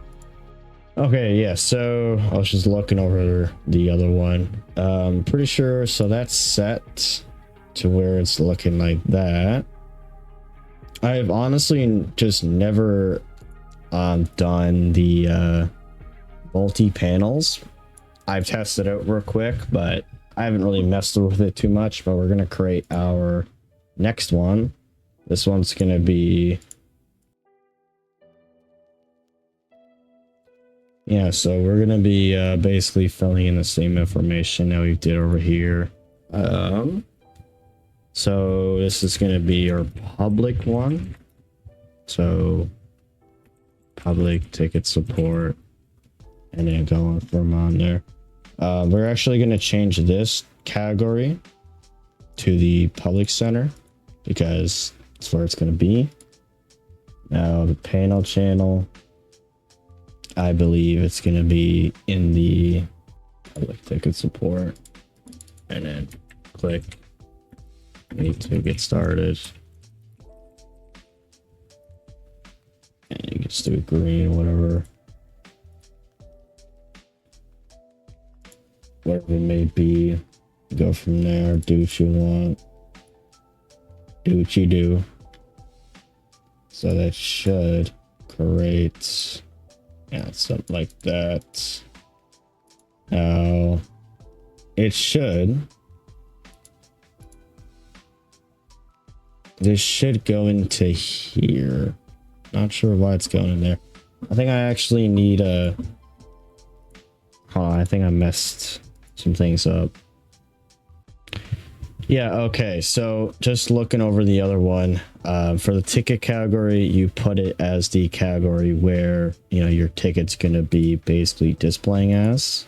Okay, yeah. So I was just looking over the other one. Pretty sure. So that's set to where it's looking like that. I've honestly just never done the multi-panels. I've tested it real quick, but I haven't really messed with it too much. But we're gonna create our next one. This one's gonna be, yeah, so we're gonna be basically filling in the same information that we did over here. So this is gonna be our public one. So public ticket support, and then going from on there. We're actually going to change this category to the public center because that's where it's going to be. Now the panel channel, I believe it's going to be in the public ticket support, and then click need to get started. And you can just do green or whatever. Whatever it may be, go from there, do what you want, do what you do. So that should create, yeah, something like that. Now, this should go into here. Not sure why it's going in there. I think I actually need a, hold on, I think I messed some things up. Yeah, okay, so just looking over the other one, for the ticket category, you put it as the category where, you know, your ticket's gonna be basically displaying as.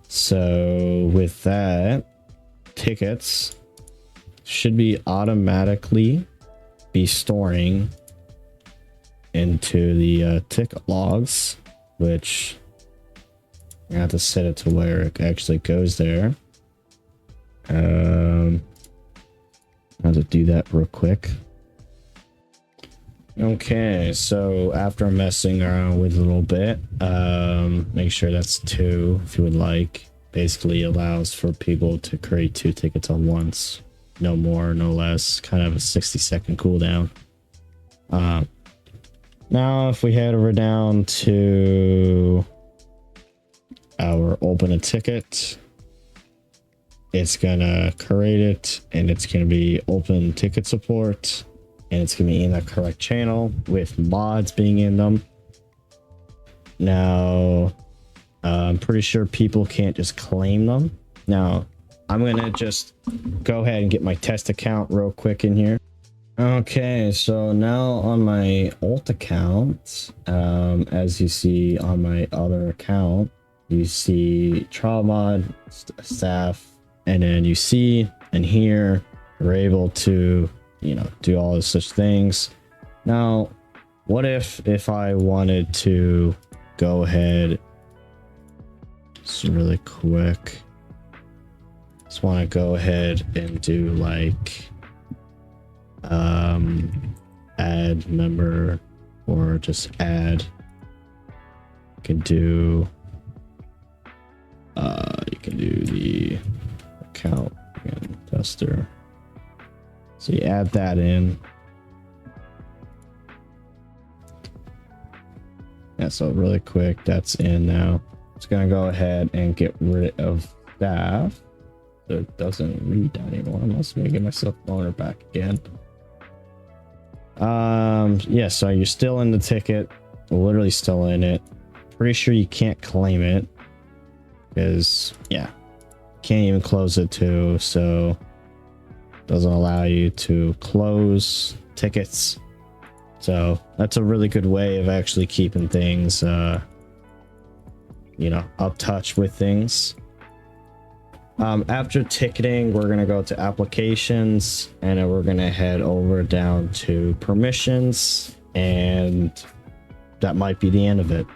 So with that, tickets should be automatically be storing into the ticket logs, which I have to set it to where it actually goes there. I have to do that real quick. Okay, so after messing around with it a little bit, make sure that's 2 if you would like. Basically allows for people to create 2 tickets at once. No more, no less. Kind of a 60-second cooldown. Now if we head over down to our open a ticket, it's gonna create it, and it's gonna be open ticket support, and it's gonna be in the correct channel with mods being in them. Now I'm pretty sure people can't just claim them. Now I'm gonna just go ahead and get my test account real quick in here. Okay, so now on my alt account, as you see on my other account, you see trial mod, staff, and then you see And here we're able to, do all of such things. Now, what if I wanted to go ahead, just really quick, just want to go ahead and do like add member, or just add, you can do the account and tester. So you add that in. Yeah, so really quick, that's in now. It's gonna go ahead and get rid of staff so it doesn't read anymore. I must make myself owner back again. Yeah, so you're still in the ticket, literally still in it. Pretty sure you can't claim it because, yeah, can't even close it too, so doesn't allow you to close tickets. So that's a really good way of actually keeping things up touch with things. After ticketing, we're gonna go to applications, and then we're gonna head over down to permissions, and that might be the end of it.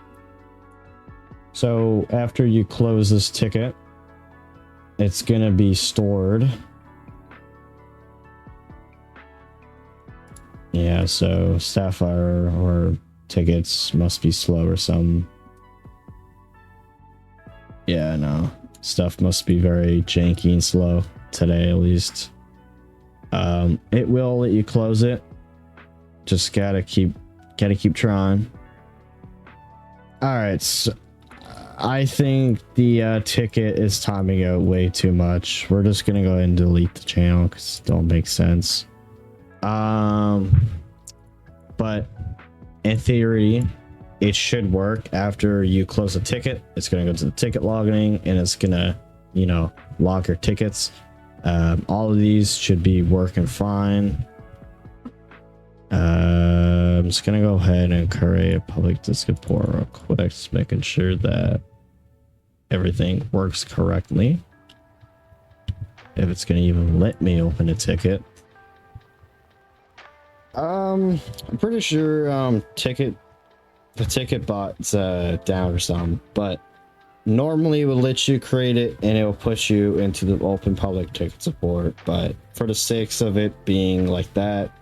So after you close this ticket, it's gonna be stored. Yeah, so Sapphire or tickets must be slow or something. Yeah, no. Stuff must be very janky and slow today, at least. It will let you close it. Just gotta keep trying. All right, so I think the ticket is timing out way too much. We're just gonna go ahead and delete the channel because it don't make sense. But in theory, it should work. After you close a ticket, it's going to go to the ticket logging, and it's going to, log your tickets. All of these should be working fine. I'm just going to go ahead and create a public Discord port real quick, just making sure that everything works correctly. If it's going to even let me open a ticket. I'm pretty sure the ticket bot's down or something, but normally it will let you create it and it will push you into the open public ticket support. But for the sakes of it being like that,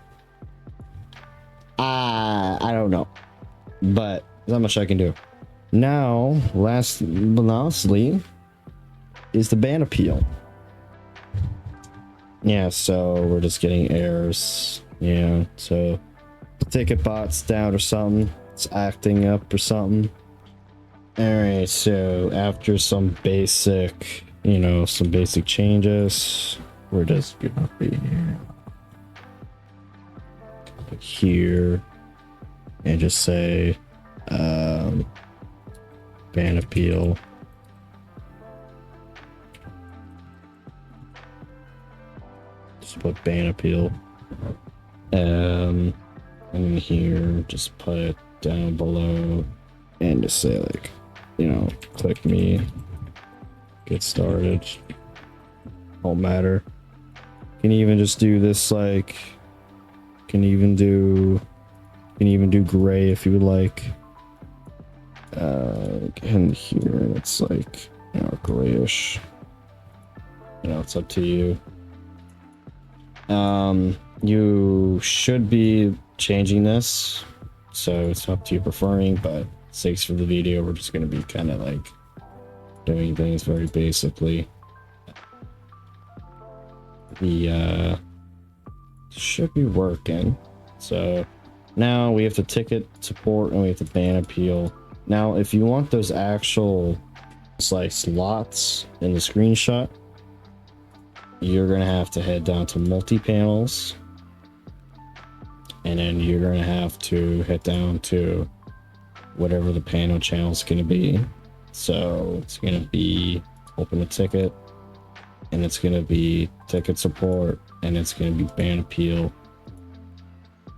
I don't know, but there's not much I can do. Now, lastly is the ban appeal. Yeah, so we're just getting errors. Yeah, so the ticket bot's down or something. It's acting up or something. Alright, so after some basic, changes, we're just gonna be here and just say ban appeal. Just put ban appeal. And in here, just put it down below and just say click me, get started. Won't matter. Can even just do this, can even do gray if you would like. And here it's grayish. It's up to you. You should be changing this, so it's up to you preferring, but sakes for the video, we're just going to be kind of doing things very basically. The should be working. So now we have the ticket support and we have the ban appeal. Now if you want those actual slots in the screenshot, you're gonna have to head down to multi-panels, and then you're gonna have to head down to whatever the panel channel is gonna be. So it's gonna be open a ticket, and it's gonna be ticket support, and it's gonna be ban appeal,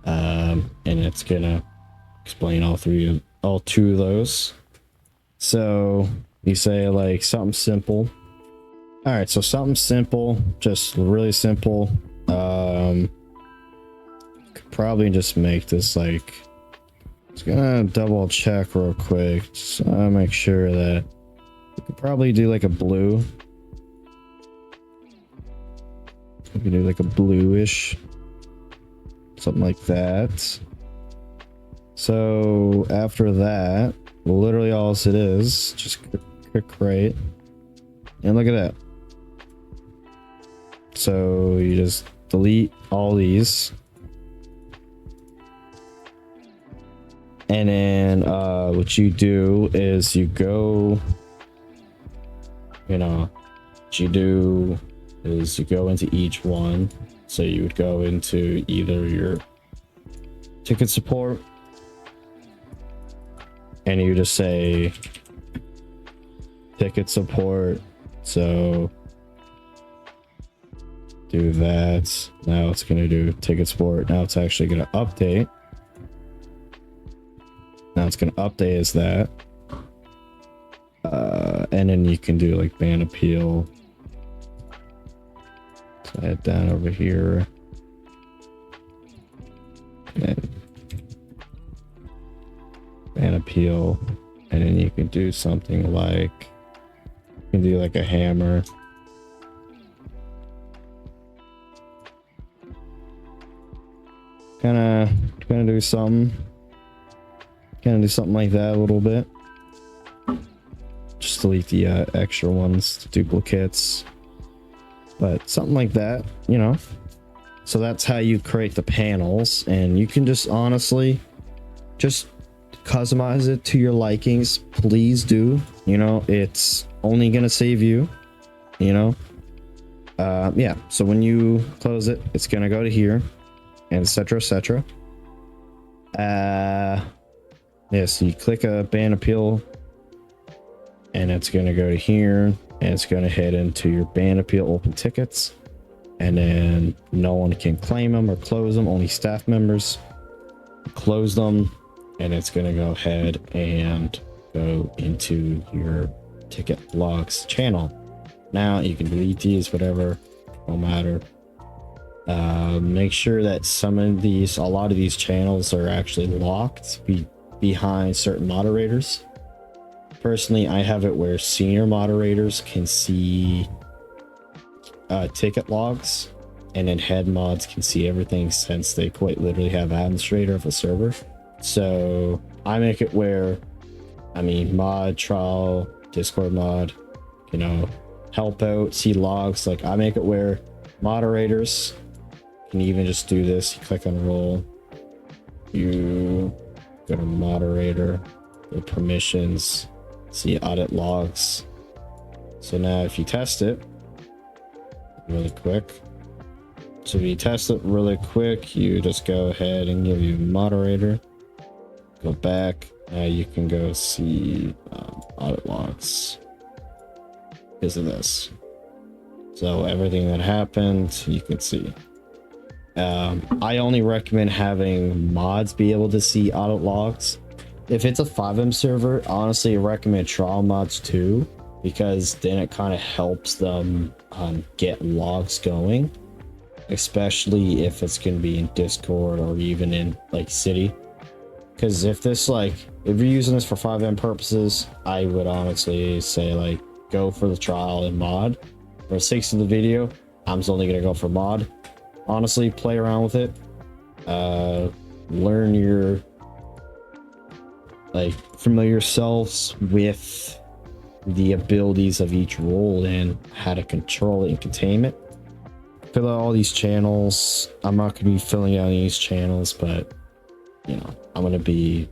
and it's gonna explain all two of those. So you say something simple, All right, so something simple, just really simple. Could probably just make this like, just gonna double check real quick, just make sure that we could probably do like a blue. We could do like a bluish, something like that. So after that, literally all it is, just click create, and look at that. So you just delete all these, and then what you do is you go, what you do is you go into each one. So you would go into either your ticket support, and you just say ticket support. So do that. Now it's going to do ticket support. Now it's actually going to update. Now it's going to update as that. And then you can do like ban appeal. So head down over here. And ban appeal. And then you can do something like, you can do like a hammer. Kind of do something like that a little bit. Just delete the extra ones, the duplicates, but something like that, so that's how you create the panels. And you can just honestly just customize it to your likings. Please do. It's only gonna save you. Yeah, so when you close it, it's gonna go to here, and etc. Yeah, so you click a ban appeal, and it's going to go to here, and it's going to head into your ban appeal open tickets, and then no one can claim them or close them, only staff members. Close them, and it's going to go ahead and go into your ticket logs channel. Now you can delete these, whatever, no matter. Make sure that a lot of these channels are actually locked behind certain moderators. Personally, I have it where senior moderators can see ticket logs, and then head mods can see everything, since they quite literally have administrator of a server. So I make it where, mod, trial, Discord mod, help out, see logs. Like, I make it where moderators can even just do this. You click on role, you go to moderator, go to permissions, see audit logs. So now if you test it really quick, you just go ahead and give you moderator, go back. Now you can go see audit logs because of this. So everything that happened, you can see. I only recommend having mods be able to see audit logs. If it's a Fivem server, honestly, I recommend trial mods too, because then it kind of helps them get logs going, especially if it's going to be in Discord or even in like City. Because if you're using this for Fivem purposes, I would honestly say like go for the trial and mod. For the sake of the video, I'm just only going to go for mod. Honestly, play around with it, learn familiar yourselves with the abilities of each role and how to control it and contain it. Fill out all these channels. I'm not going to be filling out these channels, but I'm going to be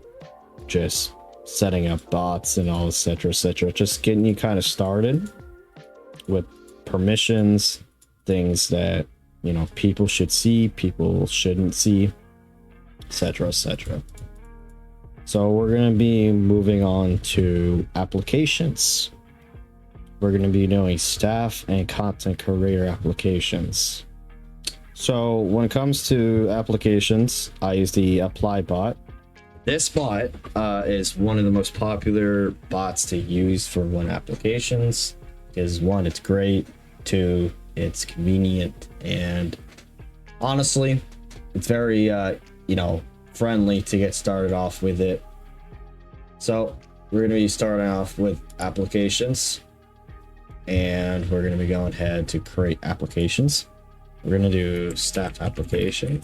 just setting up bots and all, etc. Just getting you kind of started with permissions, things that people should see, people shouldn't see, etc. So we're going to be moving on to applications. We're going to be doing staff and content creator applications. So when it comes to applications, I use the apply bot. This bot is one of the most popular bots to use for one applications. Is one, it's great. Two, it's convenient, and honestly, it's very you know, friendly to get started off with it. So we're going to be starting off with applications, and we're going to be going ahead to create applications. We're going to do staff application.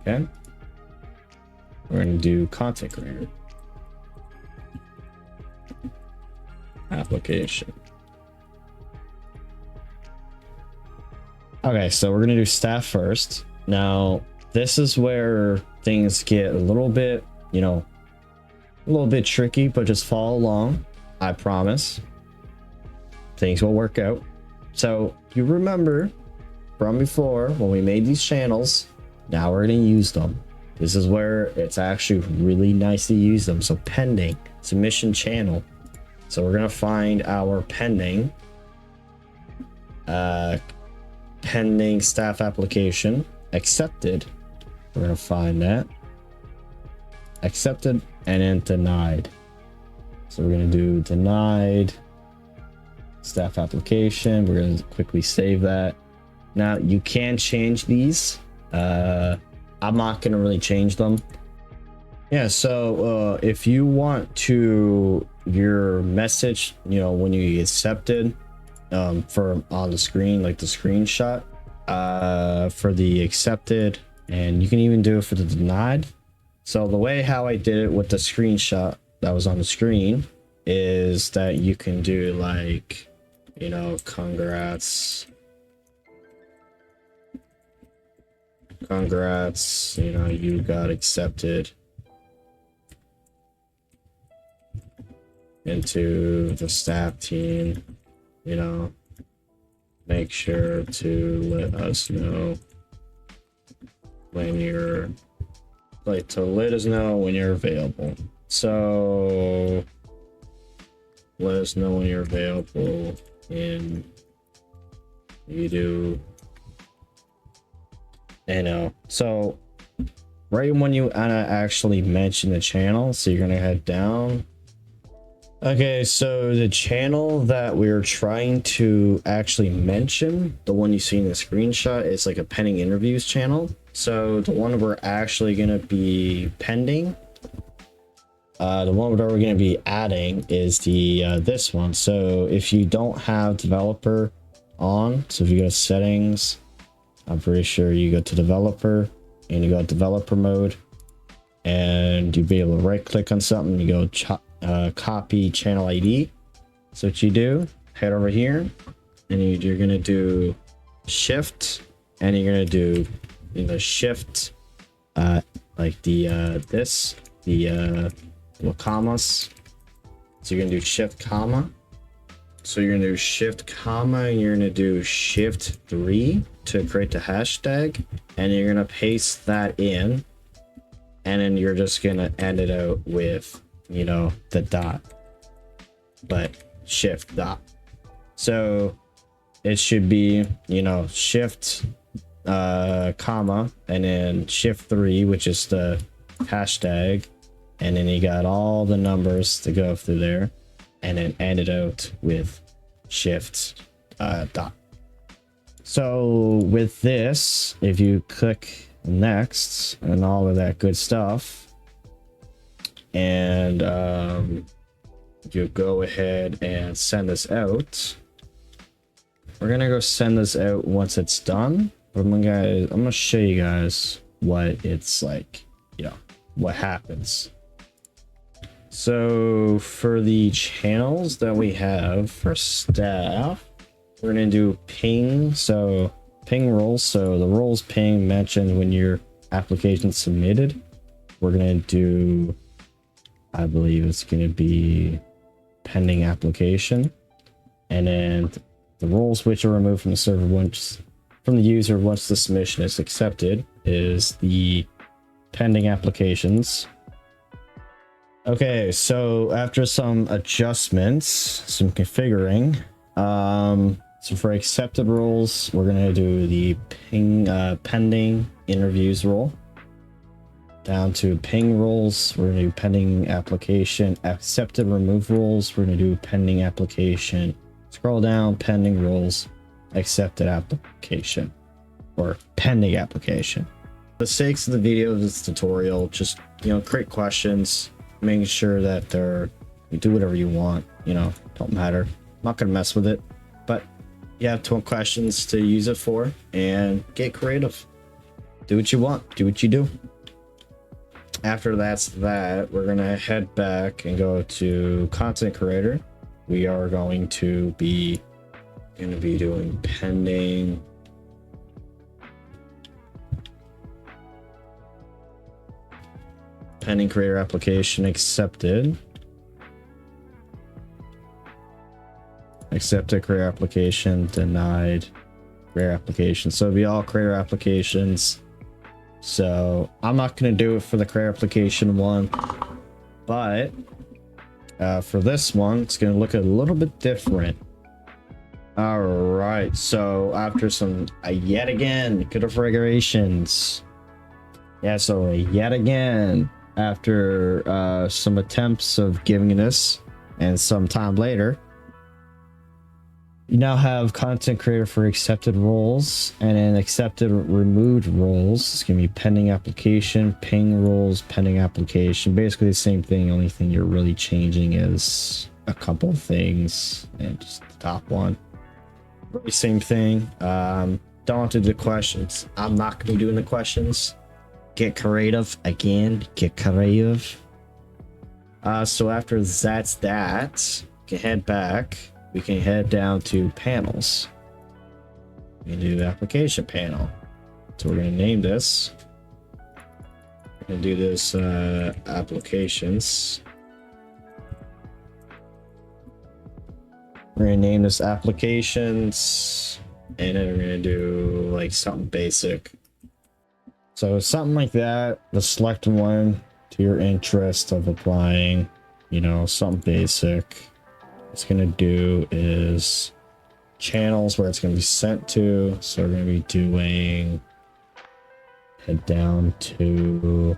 Okay. We're going to do content creator application. Okay, so we're going to do staff first. Now, this is where things get a little bit, you know, a little bit tricky, but just follow along. I promise things will work out. So you remember from before when we made these channels, now we're going to use them. This is where it's actually really nice to use them. So pending submission channel. So we're going to find our pending staff application accepted. We're going to find that accepted and then denied. So we're going to do denied staff application. We're going to quickly save that. Now you can change these. I'm not going to really change them. Yeah, so if you want to your message, you know, when you get accepted for on the screen, like the screenshot for the accepted, and you can even do it for the denied. So the way how I did it with the screenshot that was on the screen is that you can do like, you know, congrats, you know, you got accepted into the staff team, you know, make sure to let us know when you're to let us know when you're available. So let us know when you're available, and you do, you know. So right when you actually mention the channel, so you're gonna head down. Okay, so the channel that we're trying to actually mention, the one you see in the screenshot, is like a pending interviews channel. So the one we're actually going to be pending, the one that we're going to be adding is the this one. So if you don't have developer on, so if you go to settings, I'm pretty sure you go to developer and you go to developer mode, and you'll be able to right click on something, you go copy channel ID. So what you do, head over here, and you're going to do shift, and you're going to do in the shift like the commas. So you're gonna do shift comma, so you're gonna do shift comma, and you're gonna do shift 3 to create the hashtag, and you're gonna paste that in, and then you're just gonna end it out with, you know, the dot, but shift dot. So it should be, you know, shift comma, and then shift 3, which is the hashtag, and then you got all the numbers to go through there, and then end it out with shift dot. So with this, if you click next and all of that good stuff, and you go ahead and send this out, we're gonna go send this out once it's done. But I'm gonna show you guys what it's like, you know, what happens. So for the channels that we have for staff, we're gonna do ping. So ping roles. So the roles ping mentioned when your application submitted. We're gonna do, I believe it's gonna be pending application, and then the roles which are removed from the server once from the user once the submission is accepted is the pending applications. Okay, so after some adjustments, some configuring, so for accepted roles, we're gonna do the pending interviews role. Down to ping roles, we're gonna do pending application. Accepted remove roles, we're gonna do pending application. scroll down, pending roles, accepted application, or pending application. For the sakes of the video of this tutorial, just, you know, create questions, making sure that you do whatever you want, you know, don't matter. I'm not gonna mess with it, but you have 12 questions to use it for, and get creative. Do what you want, do what you do. After that, we're gonna head back and go to content creator. We are going to be doing pending creator application accepted creator application, denied creator application. So it'll be all creator applications. So I'm not going to do it for the creator application one, but for this one, it's going to look a little bit different. All right, so after some yet again configurations, so yet again after some attempts of giving this, and some time later, you now have content creator for accepted roles, and then accepted removed roles. It's gonna be pending application, ping roles, pending application. Basically the same thing. Only thing you're really changing is a couple of things, and just the top one. Really same thing. Don't want to do the questions. I'm not gonna be doing the questions. Get creative again. Get creative. So after that, you can head back. We can head down to panels. We can do the application panel. So we're going to name this. We're going to do this applications. We're going to name this applications, and then we're going to do like something basic. So something like that, the select one to your interest of applying, you know, something basic. It's gonna do is channels where it's gonna be sent to. So we're gonna be doing, head down to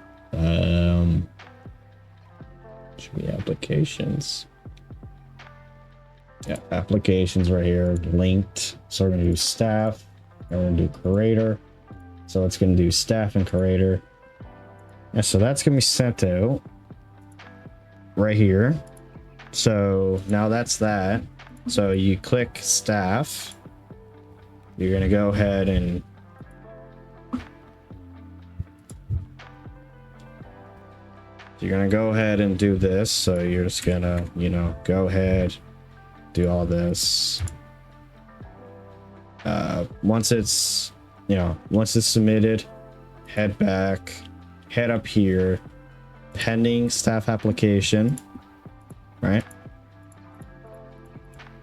should be applications. Yeah, applications right here, linked. So we're gonna do staff, and we're gonna do creator. So it's gonna do staff and creator. And so that's gonna be sent out right here. So now that's that. So you click staff. You're gonna go ahead and do this. So you're just gonna, you know, go ahead, do all this. Once it's submitted, head back, head up here, pending staff application. Right,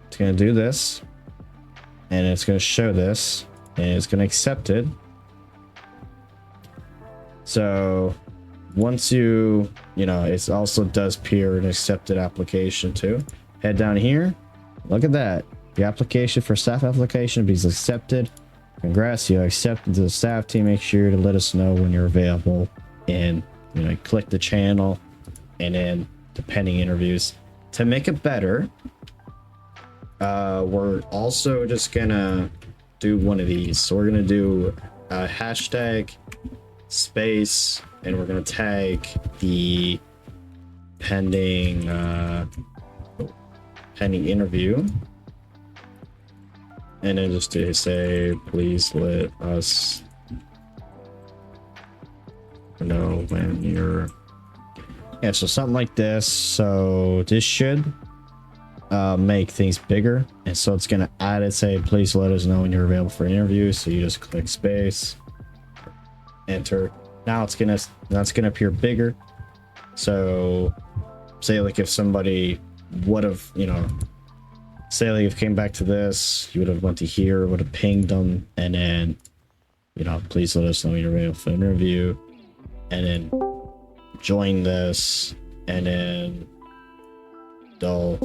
it's gonna do this, and it's gonna show this, and it's gonna accept it. So once you know, it also does appear an accepted application too. Head down here, look at that, the application for staff application is accepted. Congrats, you accepted to the staff team. Make sure to let us know when you're available, and you know, click the channel, and then the pending interviews. To make it better, we're also just gonna do one of these. So we're gonna do a hashtag space, and we're gonna tag the pending interview, and then just to say, please let us know when you're. Yeah, so something like this. So this should make things bigger, and so it's gonna add it, say please let us know when you're available for interviews. So you just click space, enter. Now that's gonna appear bigger. So say like if somebody would have, you know, say like if you came back to this, you would have went to here, would have pinged them, and then, you know, please let us know when you're available for interview, and then join this, and then they'll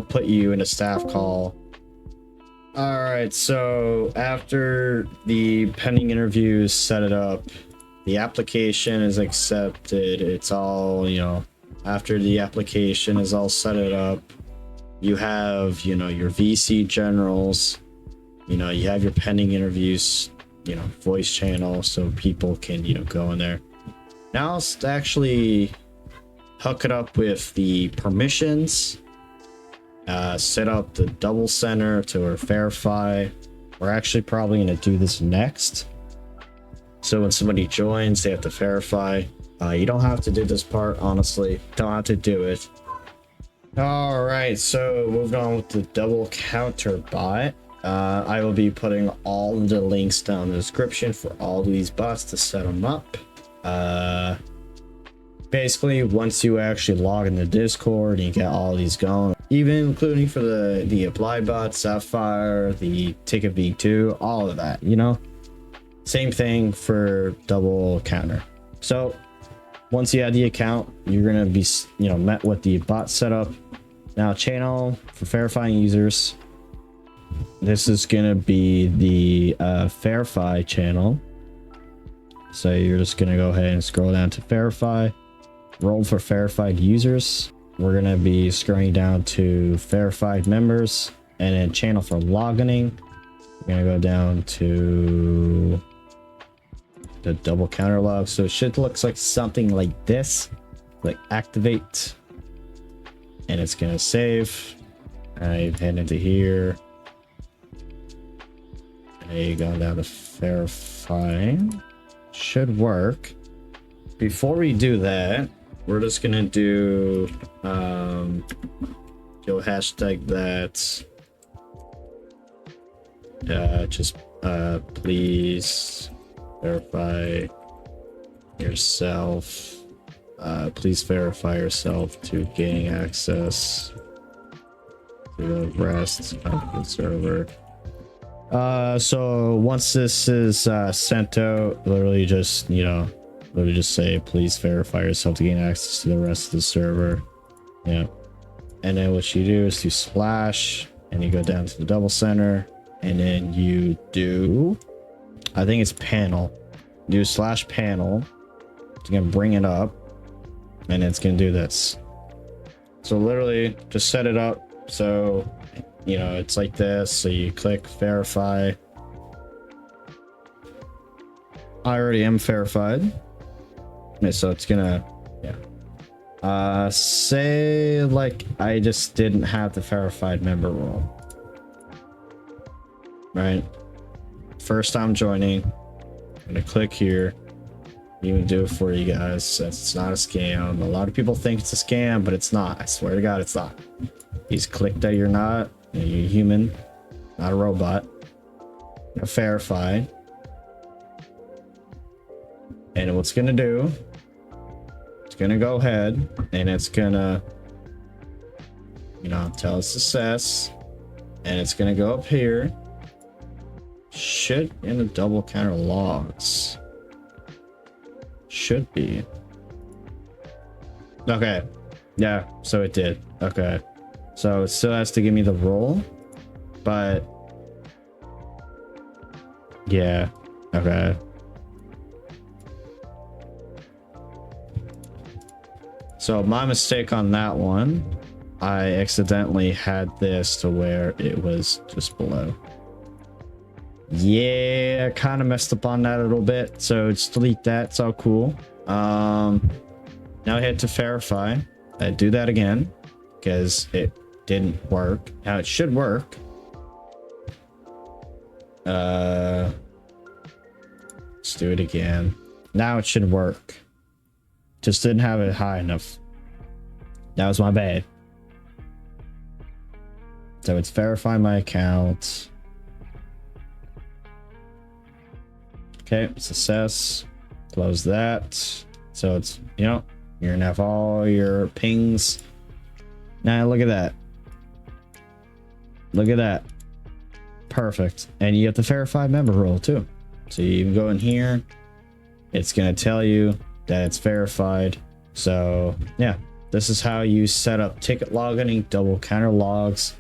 put you in a staff call. All right, so after the pending interviews set it up, the application is accepted. It's all, you know, after the application is all set it up, You have, you know, your VC generals, you know, you have your pending interviews, you know, voice channel so people can, you know, go in there. Now let's actually hook it up with the permissions, set up the double center to verify. We're actually probably going to do this next. So when somebody joins, they have to verify. You don't have to do this part, honestly. Don't have to do it. All right, so moving on with the double counter bot. I will be putting all of the links down in the description for all these bots to set them up. Basically, once you actually log in the Discord and you get all these going, even including for the apply bot, Sapphire, the ticket v2, all of that, you know, same thing for double counter. So once you add the account, you're gonna be, you know, met with the bot setup. Now channel for verifying users. This is gonna be the verify channel. So you're just gonna go ahead and scroll down to verify. Role for verified users. We're gonna be scrolling down to verified members, and then channel for logging. We're gonna go down to the double counter log. So it should look like something like this. Click activate, and it's gonna save. I head into here. There you go, down to verify. Should work. Before we do that, we're just gonna do go hashtag that just please verify yourself. Please verify yourself to gaining access to the rest of the server. So once this is sent out, literally just, you know, literally just say please verify yourself to gain access to the rest of the server. Yeah. And then what you do is do slash, and you go down to the double center, and then you do, I think it's panel, do slash panel. It's gonna bring it up, and it's gonna do this. So literally just set it up so, you know, it's like this. So you click verify. I already am verified. Okay, so it's gonna, yeah. Say like I just didn't have the verified member role. Right? First time joining. I'm gonna click here. Even do it for you guys since it's not a scam. A lot of people think it's a scam, but it's not. I swear to God, it's not. You just click that you're not. You're human, not a robot. Verify. And what's gonna do, it's gonna go ahead and it's gonna, you know, tell us success, and it's gonna go up here. Should in the double counter logs. Should be. Okay. Yeah, so it did. Okay. So it still has to give me the role, but yeah. Okay. So my mistake on that one, I accidentally had this to where it was just below. Yeah, kind of messed up on that a little bit. So just delete that. It's all cool. Now I hit to verify. I do that again because it didn't work. Now it should work. Let's do it again. Now it should work. Just didn't have it high enough. That was my bad. So it's verify my account. Okay, success. Close that. So it's, you know, you're gonna have all your pings. Now look at that. Look at that. Perfect. And you have the verified member role too. So you can go in here. It's gonna tell you that it's verified. So yeah, this is how you set up ticket logging, double counter logs.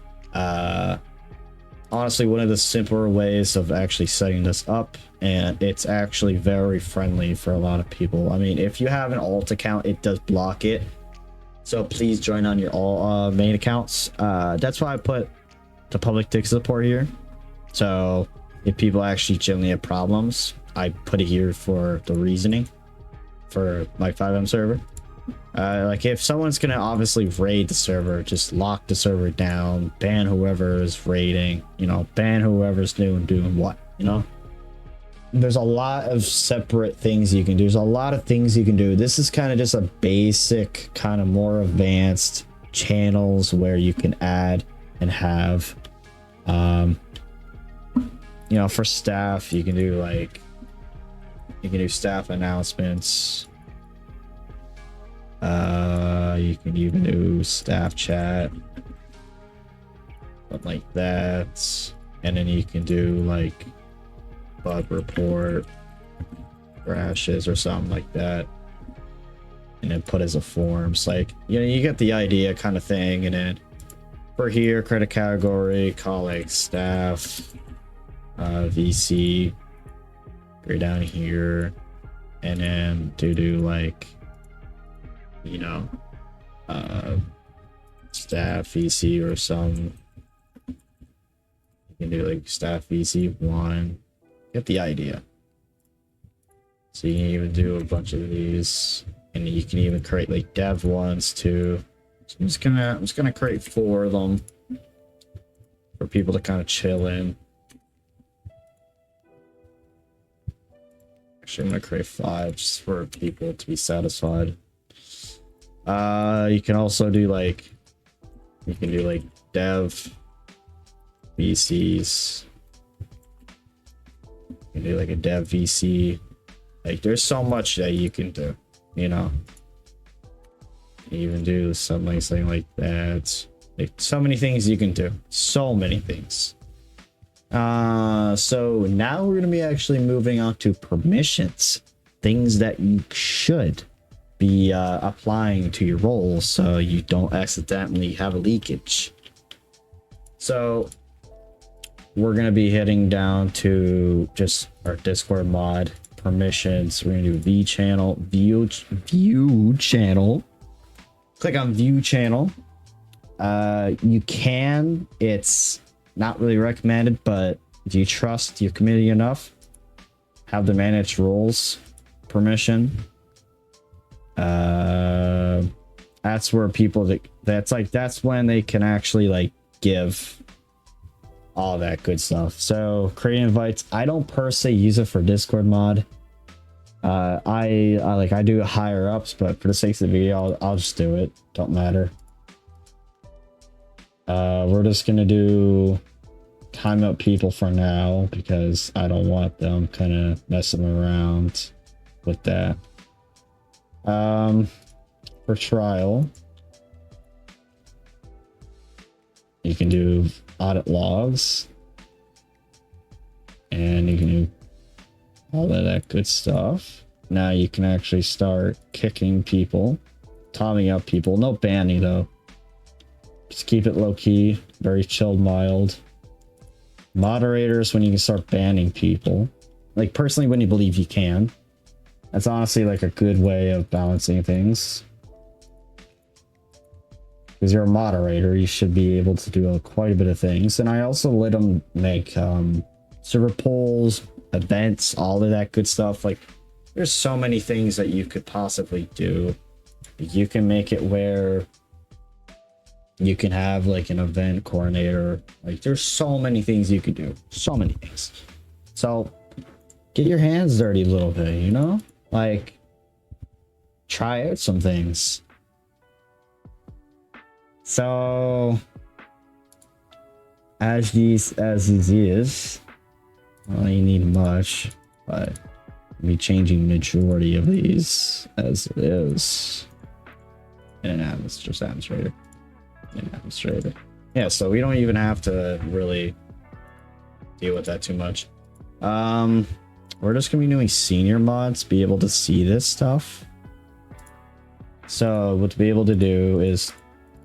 Honestly, one of the simpler ways of actually setting this up, and it's actually very friendly for a lot of people. I mean, if you have an alt account, it does block it. So please join on your all main accounts. That's why I put the public tick support here. So if people actually genuinely have problems, I put it here for the reasoning for my Fivem server. Like if someone's gonna obviously raid the server, just lock the server down, ban whoever is raiding, you know, ban whoever's doing what, you know. There's a lot of separate things you can do. There's a lot of things you can do. This is kind of just a basic, kind of more advanced channels where you can add and have, you know, for staff, you can do like, you can do staff announcements. You can even do staff chat, something like that. And then you can do like bug report, crashes or something like that, and then put as a forms. Like, you know, you get the idea kind of thing. And then for here, create a category, call like staff, VC, go down here, and then do like, you know, staff VC or some. You can do like staff VC1. Get the idea. So you can even do a bunch of these, and you can even create like dev ones too. So I'm just gonna create 4 of them for people to kind of chill in. Actually, I'm gonna create 5 just for people to be satisfied. You can also do like, you can do like dev VCs. You can do like a dev VC. Like there's so much that you can do, you know. You even do something like that. Like so many things you can do. So many things. So now we're gonna be actually moving on to permissions. Things that you should be applying to your roles so you don't accidentally have a leakage. So we're going to be heading down to just our Discord mod permissions. We're going to do view channel. Click on view channel. You can, it's not really recommended, but if you trust your community enough, have the manage roles permission. That's where people that's when they can actually like give all that good stuff. So create invites. I don't per se use it for Discord mod. I do higher ups, but for the sake of the video, I'll just do it. Don't matter. We're just gonna do timeout people for now because I don't want them kind of messing around with that. For trial, you can do audit logs, and you can do all of that good stuff. Now you can actually start kicking people, timing up people. No banning though. Just keep it low key, very chilled, mild. Moderators, when you can start banning people. Like personally, when you believe you can. That's honestly like a good way of balancing things. Because you're a moderator, you should be able to do quite a bit of things. And I also let them make server polls, events, all of that good stuff. Like there's so many things that you could possibly do. You can make it where you can have like an event coordinator. Like there's so many things you could do. So many things. So get your hands dirty a little bit, you know? Like try out some things. So as these is, well, you need much, but me changing majority of these as it is. In an administrator. Yeah, so we don't even have to really deal with that too much. We're just gonna be doing senior mods, be able to see this stuff. So what to be able to do is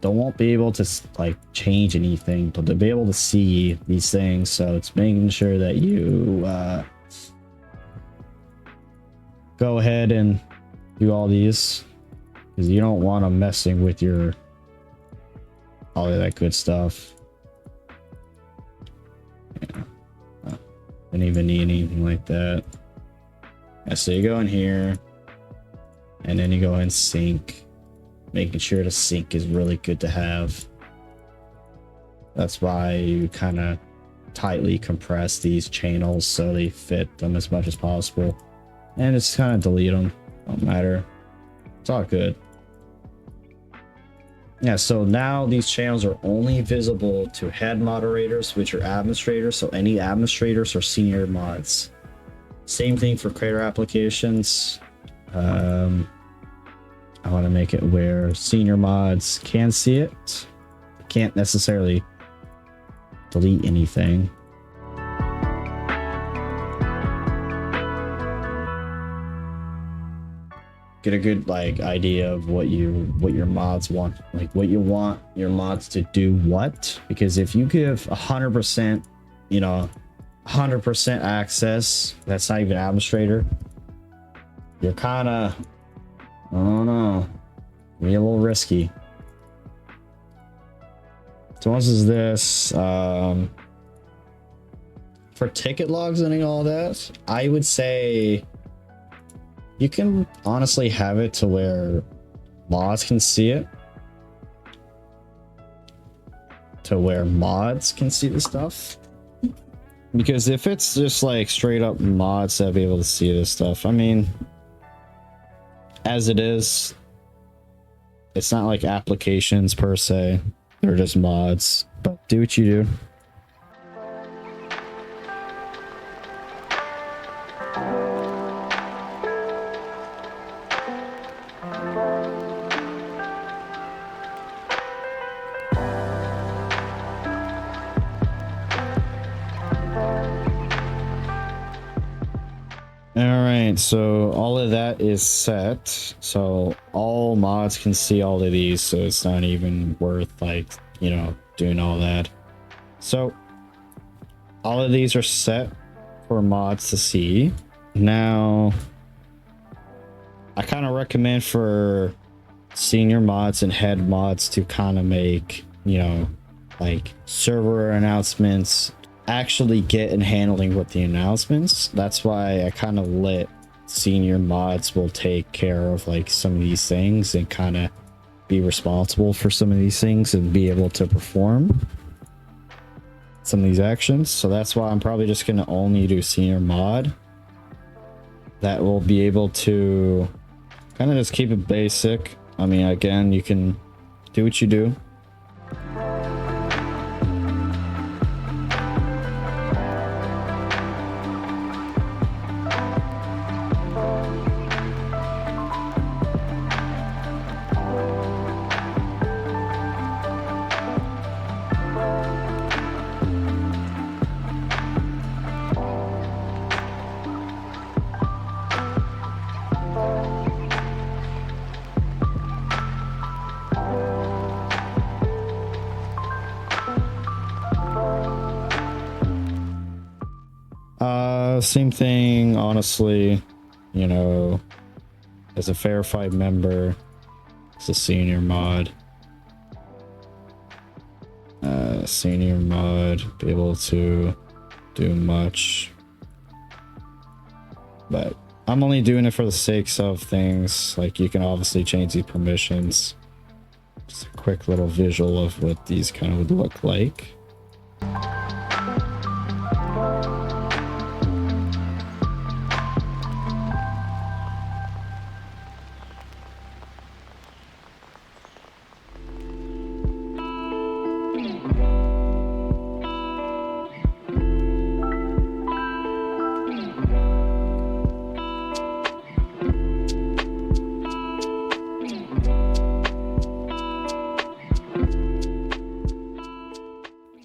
they won't be able to like change anything, but they'll be able to see these things. So it's making sure that you go ahead and do all these. because you don't want them messing with your all of that good stuff. Yeah. Don't even need anything like that. Yeah, so you go in here and then you go in sync, making sure the sync is really good to have. That's why you kind of tightly compress these channels so they fit them as much as possible, and just kind of delete them. Don't matter, it's all good. Yeah, so now these channels are only visible to head moderators, which are administrators, so any administrators or senior mods. Same thing for creator applications. I want to make it where senior mods can see it, can't necessarily delete anything. Get a good like idea of what your mods want, like what you want your mods to do what, because if you give 100%, you know, 100% access, that's not even administrator, you're kind of, I don't know, be a little risky. So once is this for ticket logs and all that, I would say you can honestly have it to where mods can see it, to where mods can see the stuff. Because if it's just like straight up mods that be able to see this stuff, I mean, as it is, it's not like applications per se, they're just mods. But do what you do. Alright, so all of that is set. So all mods can see all of these, so it's not even worth like, you know, doing all that. So all of these are set for mods to see. Now, I kind of recommend for senior mods and head mods to kind of make, you know, like server announcements, actually get in handling with the announcements. That's why I kind of let senior mods will take care of like some of these things and kind of be responsible for some of these things and be able to perform some of these actions. So that's why I'm probably just going to only do senior mod. That will be able to kind of just keep it basic. I mean, again, you can do what you do. Same thing, honestly, you know, as a verified member, as a senior mod, be able to do much, but I'm only doing it for the sakes of things. Like, you can obviously change the permissions. Just a quick little visual of what these kind of would look like.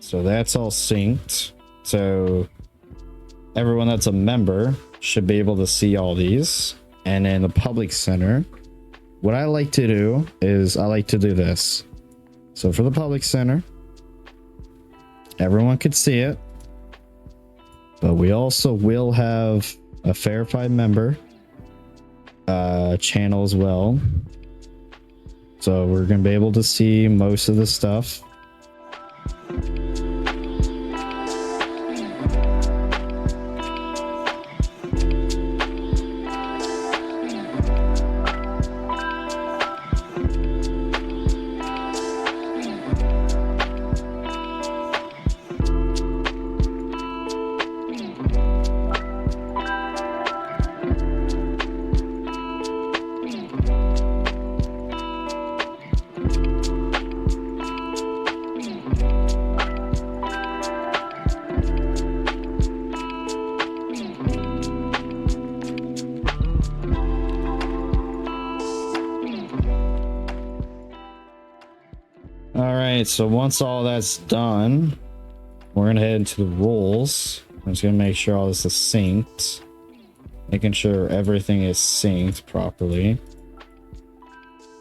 So that's all synced. So everyone that's a member should be able to see all these. And in the public center, what I like to do is I like to do this. So for the public center, everyone could see it, but we also will have a verified member channel as well. So we're gonna be able to see most of the stuff. Alright, so once all that's done, we're gonna head into the rules. I'm just gonna make sure all this is synced. Making sure everything is synced properly.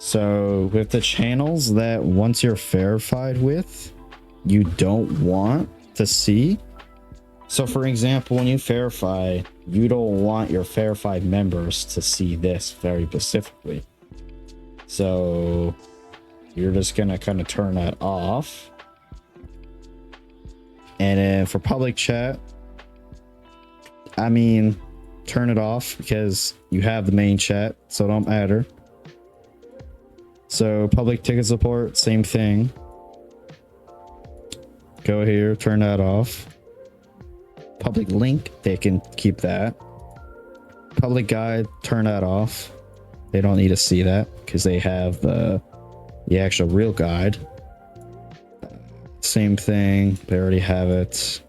So with the channels that once you're verified with, you don't want to see. So for example, when you verify, you don't want your verified members to see this very specifically. So you're just gonna kind of turn that off. And then for public chat, I mean, turn it off because you have the main chat, so it don't matter. So public ticket support, same thing. Go here, turn that off. Public link, they can keep that. Public guide, turn that off. They don't need to see that because they have the actual real guide. Same thing, they already have it.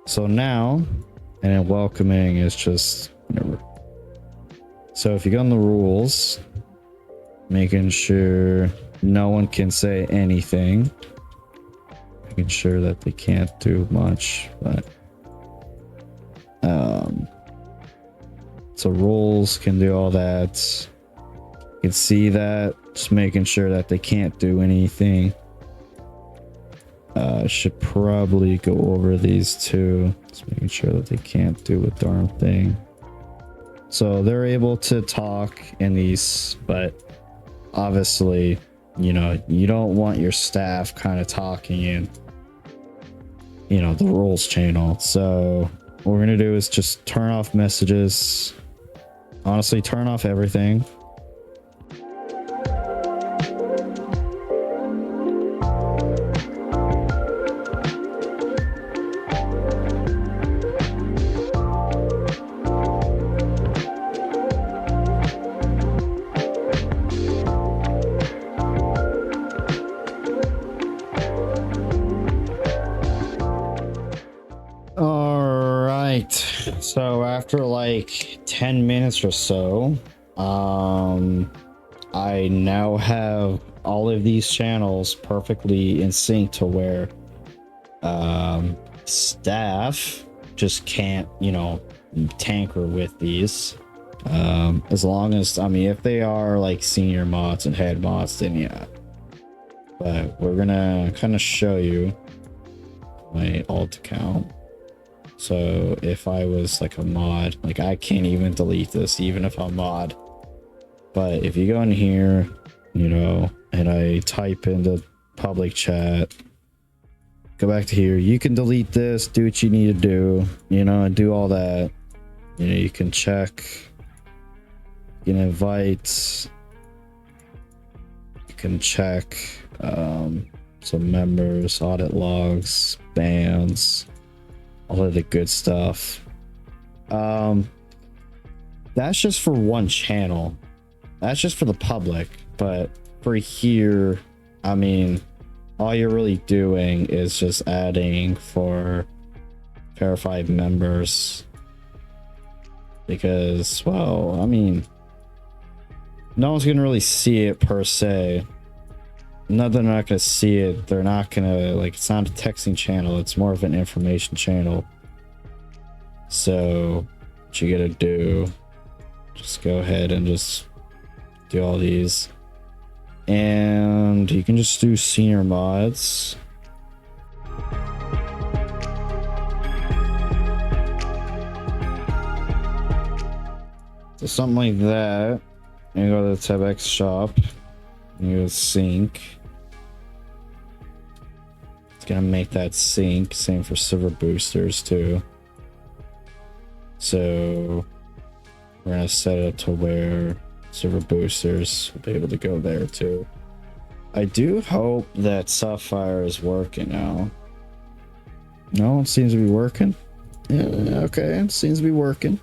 So now, and then welcoming is just whatever. So if you go in the rules, making sure no one can say anything, making sure that they can't do much, but so rules can do all that. You can see that, just making sure that they can't do anything. Should probably go over these two, just making sure that they can't do a darn thing. So they're able to talk in these, but obviously, you know, you don't want your staff kind of talking in, you know, the rules channel. So what we're gonna do is just turn off messages. Honestly, turn off everything. So after like 10 minutes or so, I now have all of these channels perfectly in sync to where staff just can't, you know, tanker with these. As long as, I mean, if they are like senior mods and head mods, then yeah. But we're gonna kind of show you my alt account. So if I was like a mod, like I can't even delete this even if I'm mod. But if you go in here, you know, and I type into public chat, go back to here, you can delete this, do what you need to do, you know, and do all that. You know, you can check, you can invite, you can check some members, audit logs, bans, all of the good stuff. That's just for one channel. That's just for the public. But for here, I mean, all you're really doing is just adding for verified members. Because, well, I mean, no one's gonna really see it per se. No, they're not gonna see it. They're not gonna, like, it's not a texting channel, it's more of an information channel. So what you gotta do, just go ahead and just do all these, and you can just do senior mods. So something like that. You go to the TabX shop. You go to sync. It's gonna make that sync. Same for server boosters too. So we're gonna set it to where server boosters will be able to go there too. I do hope that Sapphire is working now. No, it seems to be working. Yeah, okay, it seems to be working.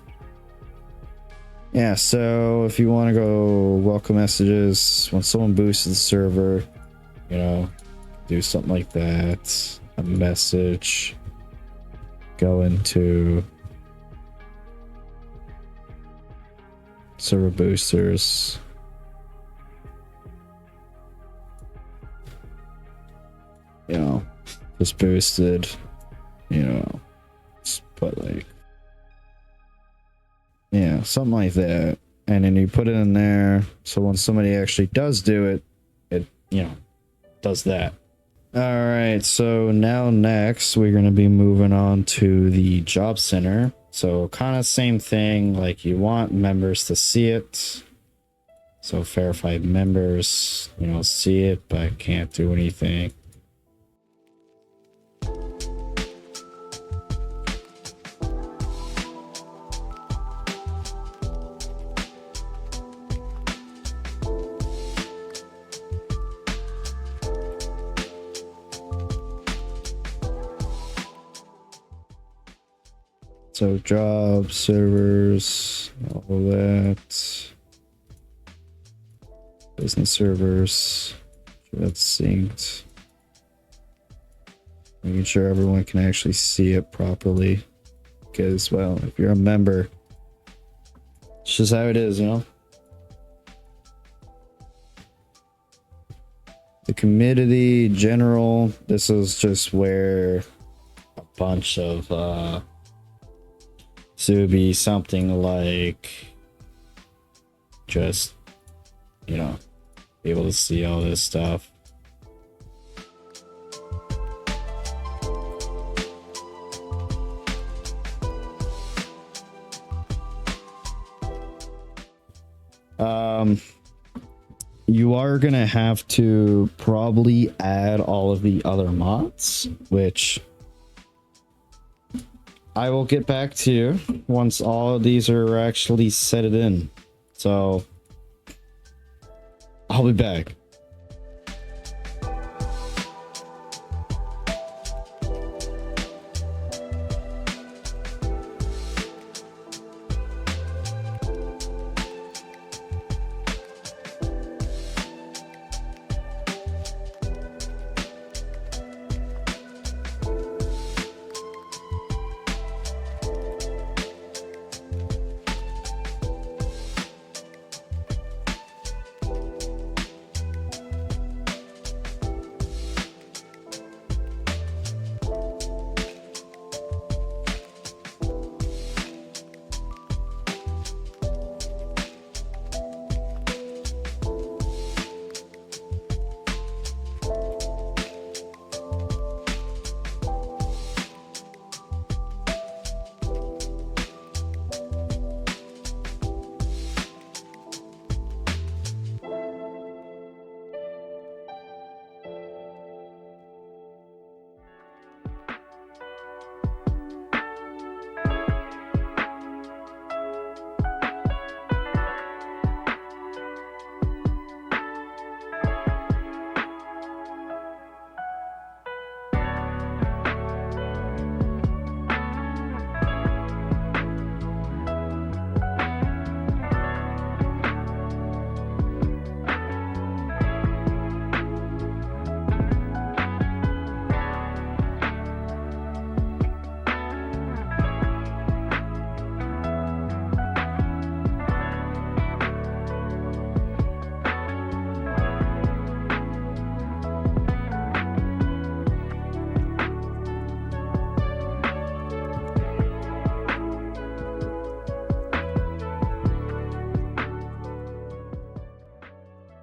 Yeah, so if you want to go welcome messages, when someone boosts the server, you know, do something like that. A message. Go into server boosters. You know, just boosted, you know, but like, yeah, something like that. And then you put it in there. So when somebody actually does do it, it, you know, does that. All right. So now next we're going to be moving on to the job center. So kind of same thing. Like you want members to see it. So verified members, you know, see it, but can't do anything. So job servers, all that. Business servers, sure that's synced. Making sure everyone can actually see it properly. Because, well, if you're a member, it's just how it is, you know? The community general, this is just where a bunch of, so it would be something like just, you know, be able to see all this stuff. You are gonna have to probably add all of the other mods, which I will get back to you once all of these are actually set it in. So I'll be back.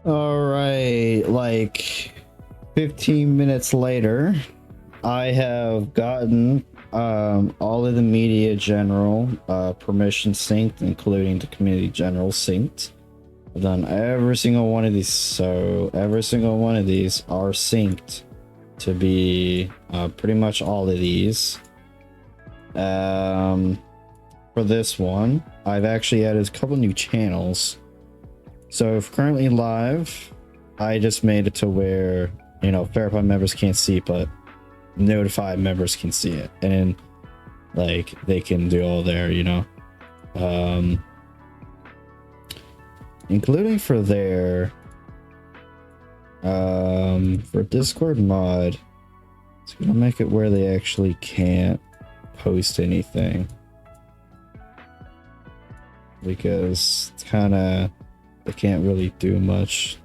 All right, like 15 minutes later, I have gotten all of the media general permission synced, including the community general synced. I've done every single one of these, so every single one of these are synced to be pretty much all of these. For this one, I've actually added a couple new channels. So if currently live, I just made it to where, you know, verified members can't see it, but notified members can see it, and like they can do all their, you know, including for their for Discord mod, it's gonna make it where they actually can't post anything, because it's kind of, they can't really do much.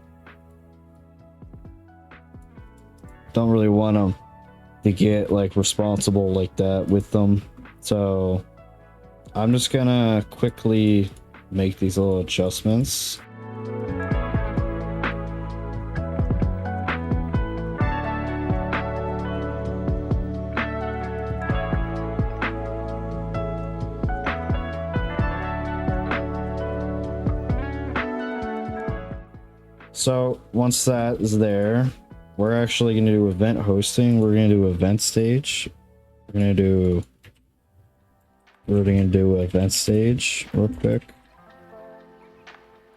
Don't really want them to get like responsible like that with them, so I'm just gonna quickly make these little adjustments. So once that is there, we're actually going to do event hosting. We're going to do event stage. We're going to do event stage real quick.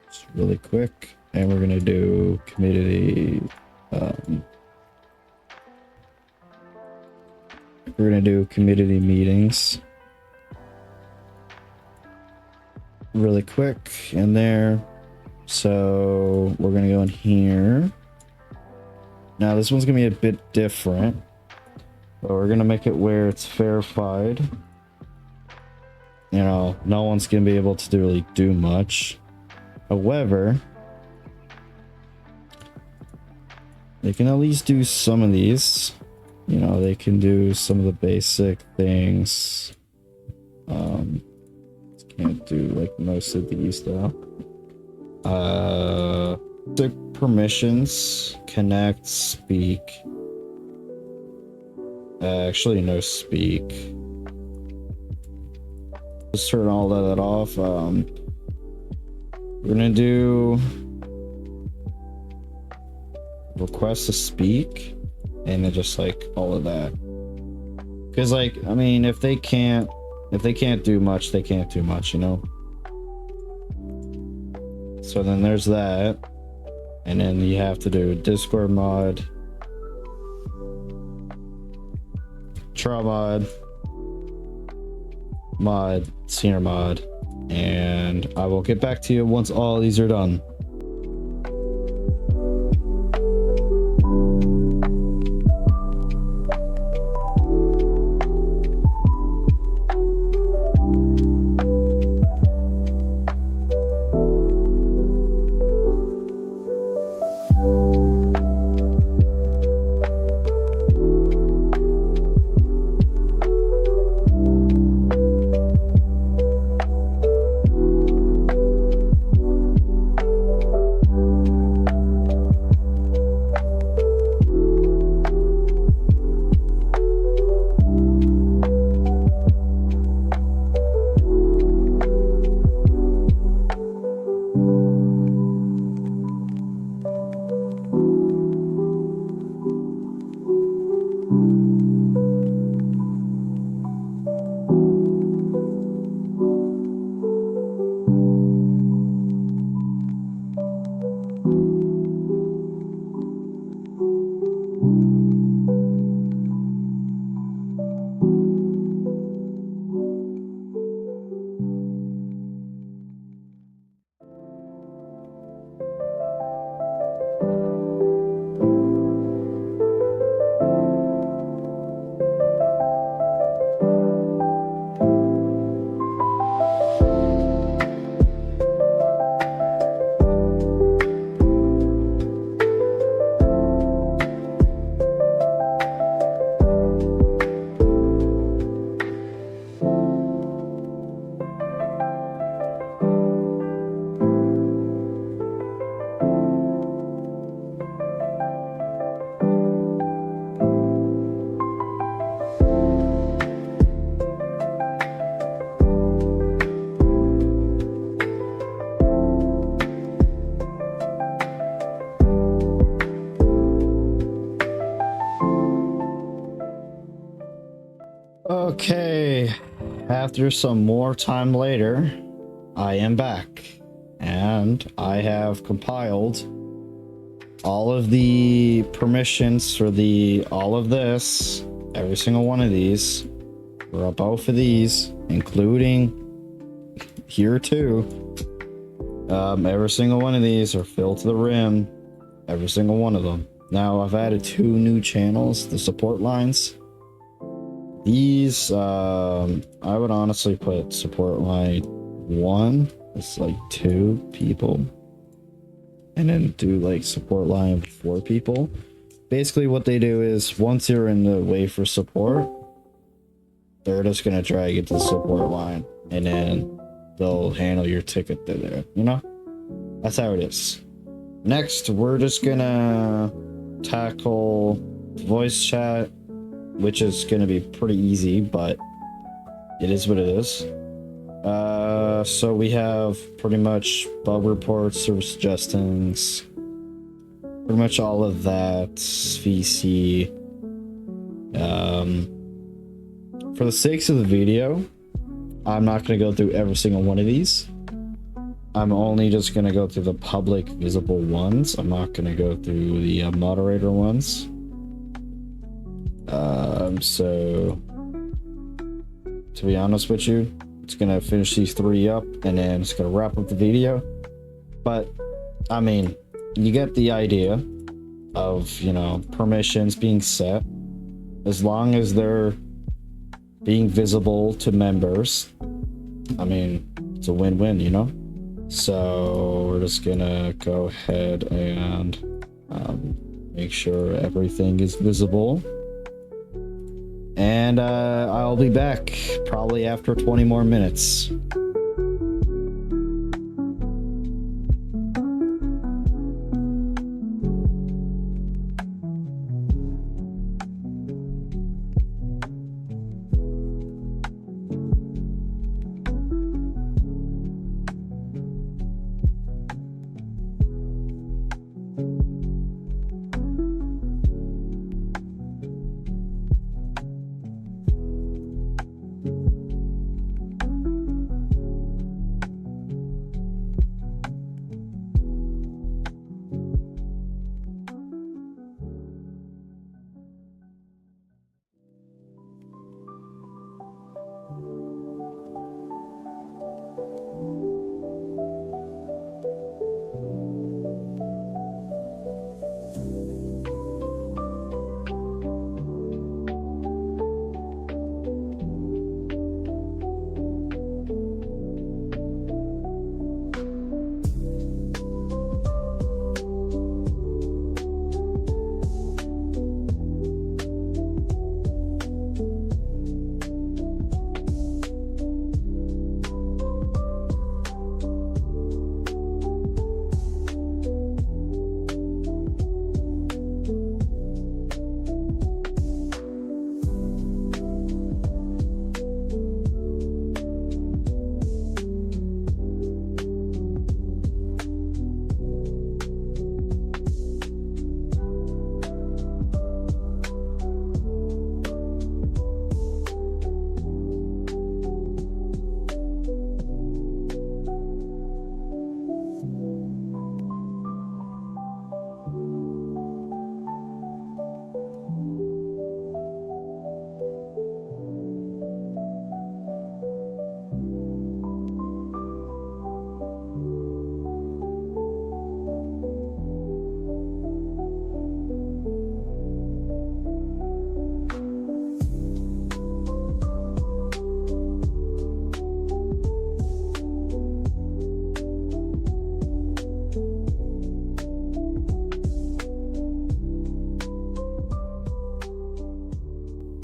Just really quick. And we're going to do community. We're going to do community meetings. Really quick in there. So we're going to go in here. Now this one's gonna be a bit different, but we're gonna make it where it's verified. You know, no one's gonna be able to really do much. However, they can at least do some of these. You know, they can do some of the basic things. Can't do like most of these though. Permissions, connect, speak. Actually, no speak. Just turn all that off. We're gonna do request to speak, and then just like all of that. Because like, I mean, if they can't do much, they can't do much, you know. So then there's that. And then you have to do Discord mod, trial mod, senior mod, and I will get back to you once all these are done. after some more time later, I am back, and I have compiled all of the permissions for all of this, every single one of these, for both of these, including here too. Every single one of these are filled to the rim, every single one of them. Now I've added 2 new channels, the support lines. These, I would honestly put support line 1, it's like 2 people. And then do like support line 4 people. Basically what they do is once you're in the way for support, they're just gonna drag you to the support line and then they'll handle your ticket there, you know? That's how it is. Next, we're just gonna tackle voice chat, which is gonna be pretty easy, but it is what it is. So we have pretty much bug reports, service suggestions, pretty much all of that, VC. For the sakes of the video, I'm not going to go through every single one of these. I'm only just going to go through the public visible ones. I'm not going to go through the moderator ones. So to be honest with you, it's gonna finish these 3 up and then it's gonna wrap up the video. But I mean, you get the idea of, you know, permissions being set. As long as they're being visible to members, I mean, it's a win-win, you know? So we're just gonna go ahead and make sure everything is visible. And I'll be back probably after 20 more minutes.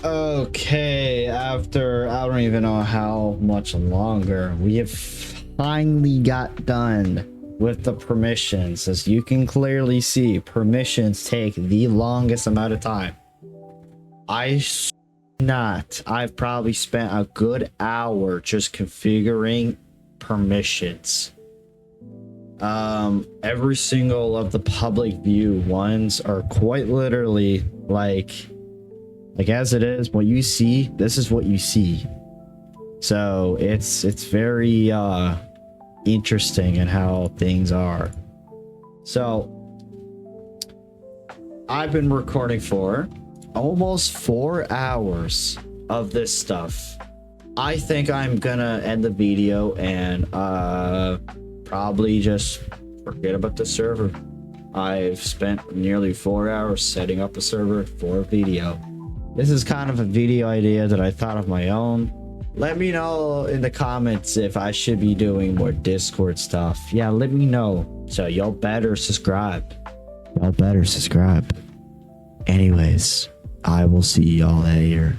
Okay, after I don't even know how much longer, we have finally got done with the permissions. As you can clearly see, permissions take the longest amount of time. I've probably spent a good hour just configuring permissions. Every single of the public view ones are quite literally like as it is, what you see, this is what you see. So it's very interesting in how things are. So I've been recording for almost 4 hours of this stuff. I think I'm gonna end the video and probably just forget about the server. I've spent nearly 4 hours setting up a server for a video. This is kind of a video idea that I thought of my own. Let me know in the comments if I should be doing more Discord stuff. Yeah, let me know. So y'all better subscribe. Y'all better subscribe. Anyways, I will see y'all later.